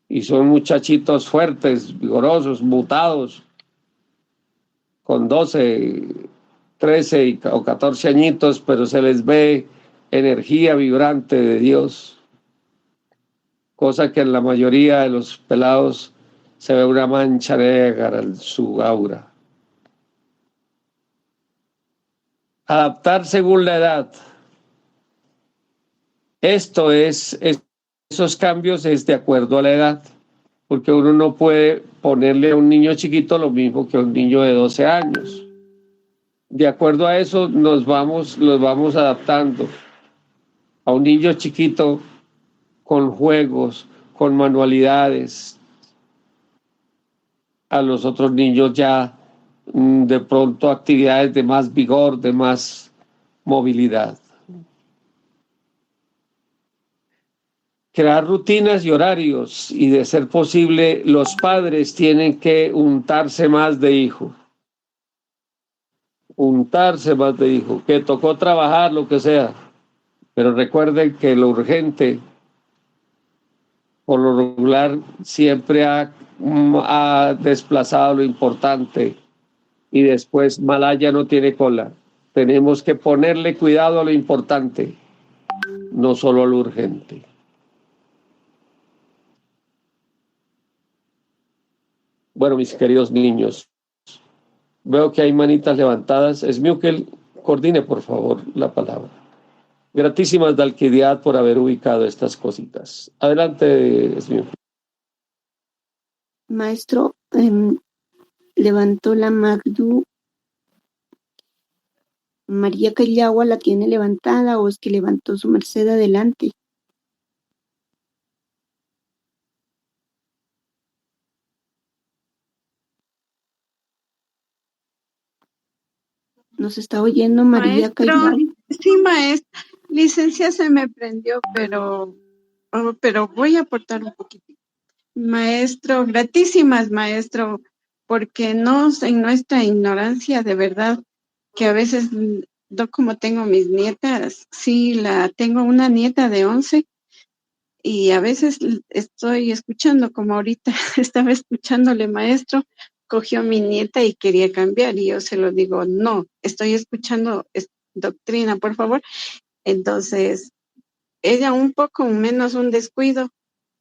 Y son muchachitos fuertes, vigorosos, mutados, con 12, 13 o 14 añitos, pero se les ve energía vibrante de Dios. cosa que en la mayoría de los pelados se ve una mancha negra en su aura. Adaptar según la edad. Esos cambios es de acuerdo a la edad, porque uno no puede ponerle a un niño chiquito lo mismo que a un niño de 12 años. De acuerdo a eso los vamos adaptando. A un niño chiquito con juegos, con manualidades. A los otros niños ya de pronto actividades de más vigor, de más movilidad. Crear rutinas y horarios, y de ser posible los padres tienen que untarse más de hijo, que tocó trabajar, lo que sea, pero recuerden que lo urgente por lo regular siempre ha desplazado lo importante, y después Malaya no tiene cola. Tenemos que ponerle cuidado a lo importante, no solo a lo urgente. Bueno, mis queridos niños, veo que hay manitas levantadas. Esmiukel, coordine por favor la palabra. Gratísimas Dalquidiad por haber ubicado estas cositas. Adelante, Esmiukel. Maestro, levantó la Magdu. María Callagua la tiene levantada, o es que levantó su merced adelante. ¿Nos está oyendo María Callagua? Sí, maestra. Licencia, se me prendió, pero voy a aportar un poquito. Maestro, gratísimas, maestro, porque en nuestra ignorancia, de verdad, que a veces, yo como tengo mis nietas, sí, tengo una nieta de 11, y a veces estoy escuchando, como ahorita estaba escuchándole, maestro, cogió a mi nieta y quería cambiar, y yo se lo digo, no, estoy escuchando doctrina, por favor. Entonces, ella un poco menos un descuido,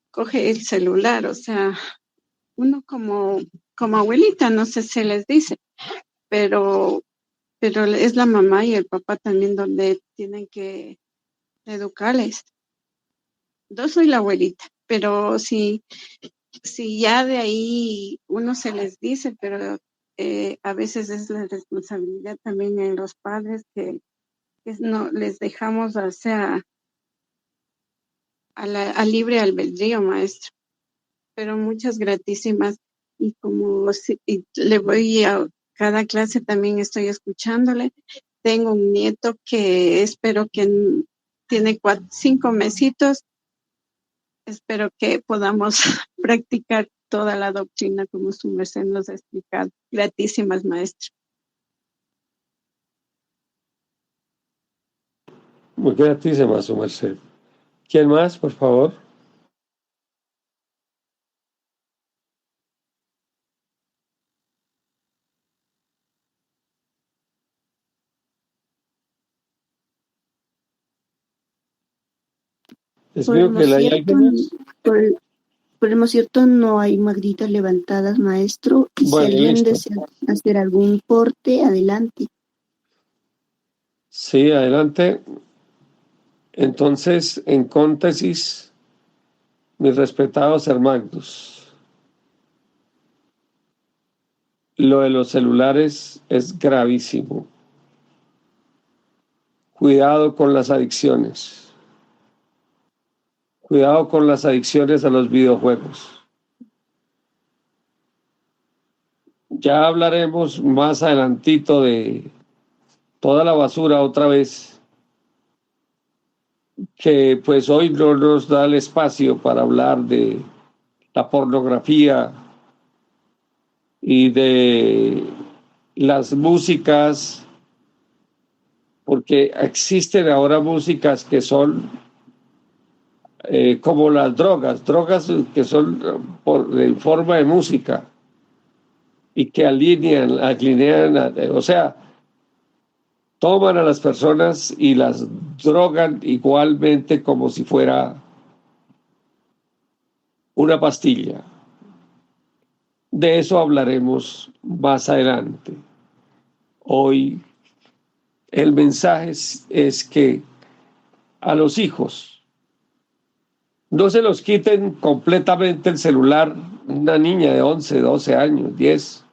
coge el celular, o sea, uno como abuelita, no sé si les dice, pero es la mamá y el papá también donde tienen que educarles. Yo soy la abuelita, pero si ya de ahí uno se les dice, pero a veces es la responsabilidad también en los padres que no les dejamos, o sea, a libre albedrío, maestro. Pero muchas gratísimas, y como le voy a cada clase también estoy escuchándole. Tengo un nieto que espero que tiene 5 mesitos. Espero que podamos practicar toda la doctrina como su merced nos ha explicado. Gratísimas, maestro. Muy gratísima, su merced. ¿Quién más, por favor? Por el cierto, no hay magditas levantadas, maestro. Y bueno, si alguien desea hacer algún porte, adelante. Sí, adelante. Entonces, en cóntesis, mis respetados hermanos, lo de los celulares es gravísimo. Cuidado con las adicciones. Cuidado con las adicciones a los videojuegos. Ya hablaremos más adelantito de toda la basura otra vez, que pues hoy no nos da el espacio para hablar de la pornografía y de las músicas, porque existen ahora músicas que son como las drogas que son en forma de música y que alinean, o sea, toman a las personas y las drogan igualmente como si fuera una pastilla. De eso hablaremos más adelante. Hoy el mensaje es que a los hijos no se los quiten completamente el celular, una niña de 11, 12 años, 10,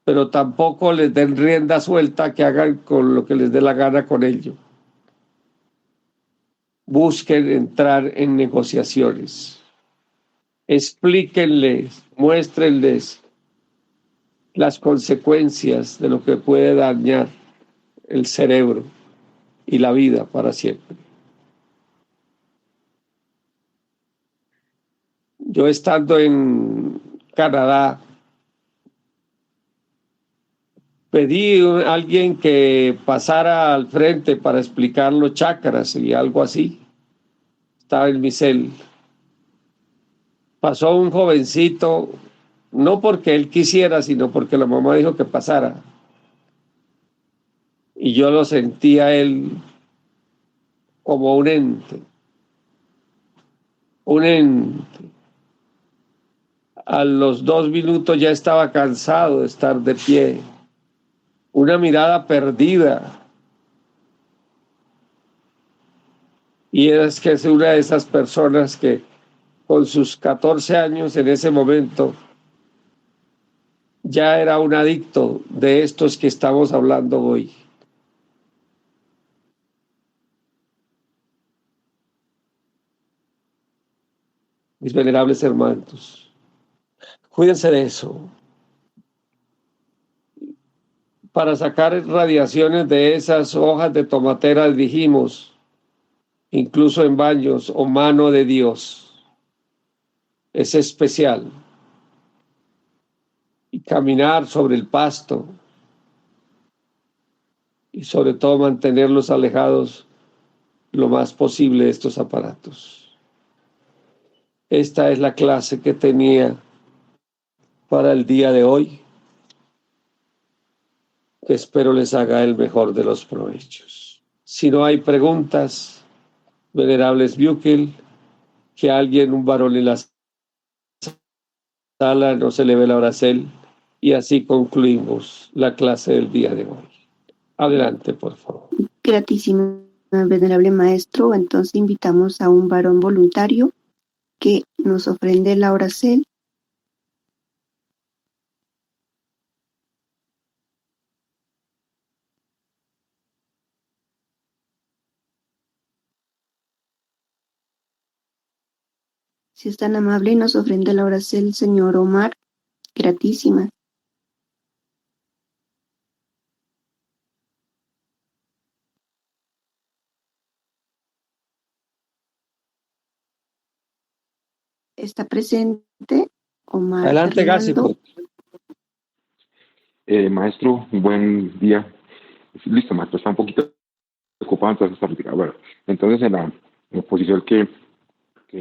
pero tampoco les den rienda suelta, que hagan con lo que les dé la gana con ello. Busquen entrar en negociaciones. Explíquenles, muéstrenles las consecuencias de lo que puede dañar el cerebro y la vida para siempre. Yo, estando en Canadá, pedí a alguien que pasara al frente para explicar los chakras y algo así. Estaba en mi cel. Pasó un jovencito, no porque él quisiera, sino porque la mamá dijo que pasara. Y yo lo sentía a él como un ente. Un ente. A los 2 minutos ya estaba cansado de estar de pie. Una mirada perdida. Y es que es una de esas personas que con sus 14 años en ese momento ya era un adicto de estos que estamos hablando hoy. Mis venerables hermanos, cuídense de eso. Para sacar radiaciones de esas hojas de tomatera, dijimos, incluso en baños, o mano de Dios, es especial. Y caminar sobre el pasto, y sobre todo mantenerlos alejados lo más posible de estos aparatos. Esta es la clase que tenía para el día de hoy, que espero les haga el mejor de los provechos. Si no hay preguntas, venerables Bukel, que alguien, un varón en la sala, nos eleve la oración, y así concluimos la clase del día de hoy. Adelante, por favor. Gratísimo, venerable maestro. Entonces invitamos a un varón voluntario que nos ofrende la oración. Si es tan amable y nos ofrende la oración el señor Omar, gratísima. Está presente Omar. Adelante, Gásico. Maestro, buen día. Listo, maestro, está un poquito ocupado, entonces está retirado. Bueno, entonces en la posición que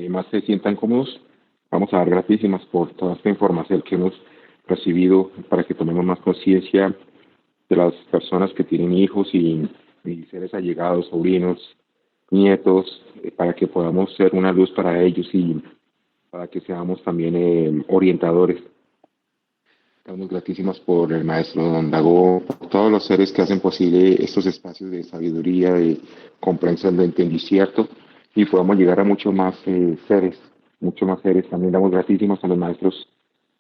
más se sientan cómodos, vamos a dar gratísimas por toda esta información que hemos recibido para que tomemos más conciencia de las personas que tienen hijos y seres allegados, sobrinos, nietos, para que podamos ser una luz para ellos y para que seamos también orientadores. Estamos gratísimas por el maestro Don Dago, por todos los seres que hacen posible estos espacios de sabiduría, de comprensión, de entendimiento, y podamos llegar a muchos más seres, muchos más seres. También damos gratísimas a los maestros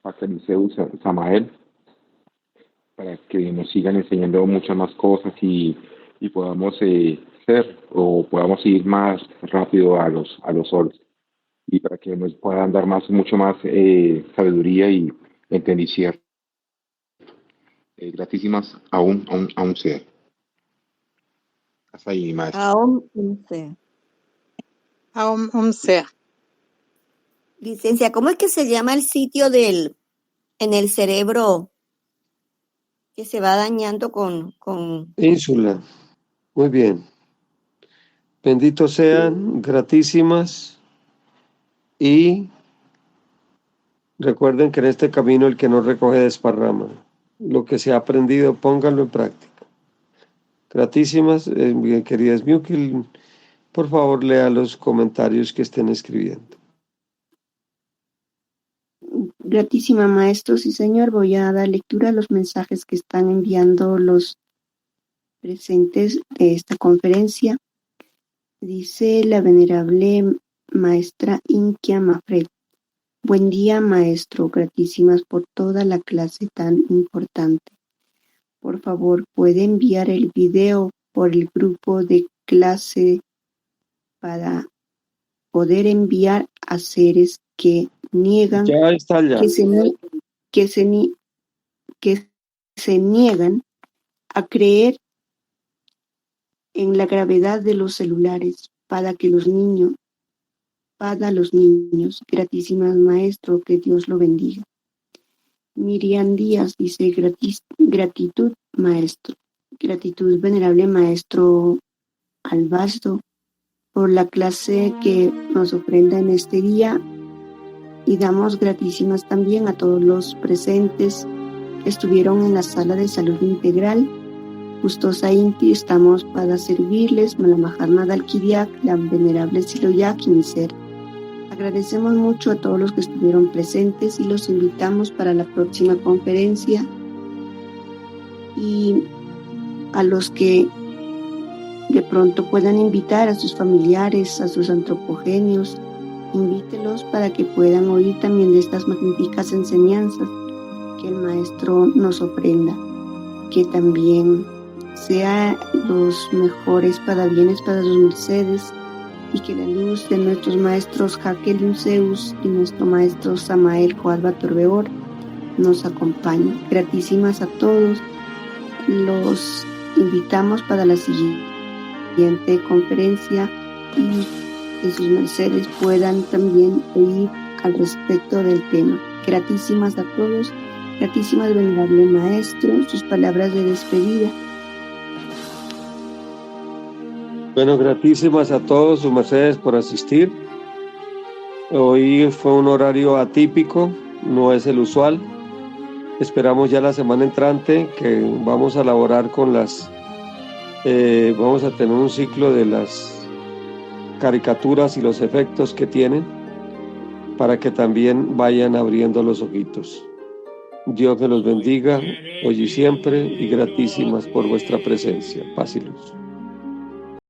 Pacaliceu y Samael, para que nos sigan enseñando muchas más cosas y podamos ser o podamos ir más rápido a los solos, y para que nos puedan dar mucho más sabiduría y entendimiento. Gratísimas a un ser. Hasta ahí, maestro. A un ser. A un ser. Licencia, ¿cómo es que se llama el sitio en el cerebro que se va dañando con... Ínsula. Muy bien. Benditos sean, gratísimas, y recuerden que en este camino el que no recoge desparrama. Lo que se ha aprendido, pónganlo en práctica. Gratísimas, queridas Bukel, por favor lea los comentarios que estén escribiendo. Gratísima Maestro, sí Señor, voy a dar lectura a los mensajes que están enviando los presentes de esta conferencia. Dice la venerable Maestra Inkia Mafred. Buen día, Maestro, gratísimas por toda la clase tan importante. Por favor, ¿puede enviar el video por el grupo de clase para poder enviar a seres que niegan, Ya está ya. que se niegan a creer en la gravedad de los celulares para los niños, gratísimas Maestro, que Dios lo bendiga. Miriam Díaz dice, gratitud Maestro, gratitud venerable Maestro Albasto por la clase que nos ofrenda en este día, y damos gratísimas también a todos los presentes que estuvieron en la sala de salud integral. Gustosa Inti, estamos para servirles, Malamajarna Dalkiriak, la venerable Siloyak y mi ser. Agradecemos mucho a todos los que estuvieron presentes y los invitamos para la próxima conferencia, y a los que de pronto puedan invitar a sus familiares, a sus antropogenios, invítelos para que puedan oír también de estas magníficas enseñanzas que el Maestro nos ofrenda, que también sea los mejores parabienes para sus mercedes, y que la luz de nuestros maestros Jaquel Zeus y nuestro maestro Samael Joalba Torbeor nos acompañe. Gratísimas a todos, los invitamos para la siguiente conferencia, y que sus mercedes puedan también oír al respecto del tema. Gratísimas a todos, gratísimas venerable Maestro, sus palabras de despedida. Bueno, gratísimas a todos sus mercedes por asistir. Hoy fue un horario atípico, no es el usual. Esperamos ya la semana entrante que vamos a elaborar con vamos a tener un ciclo de las caricaturas y los efectos que tienen, para que también vayan abriendo los ojitos. Dios me los bendiga hoy y siempre, y gratísimas por vuestra presencia. Paz y luz.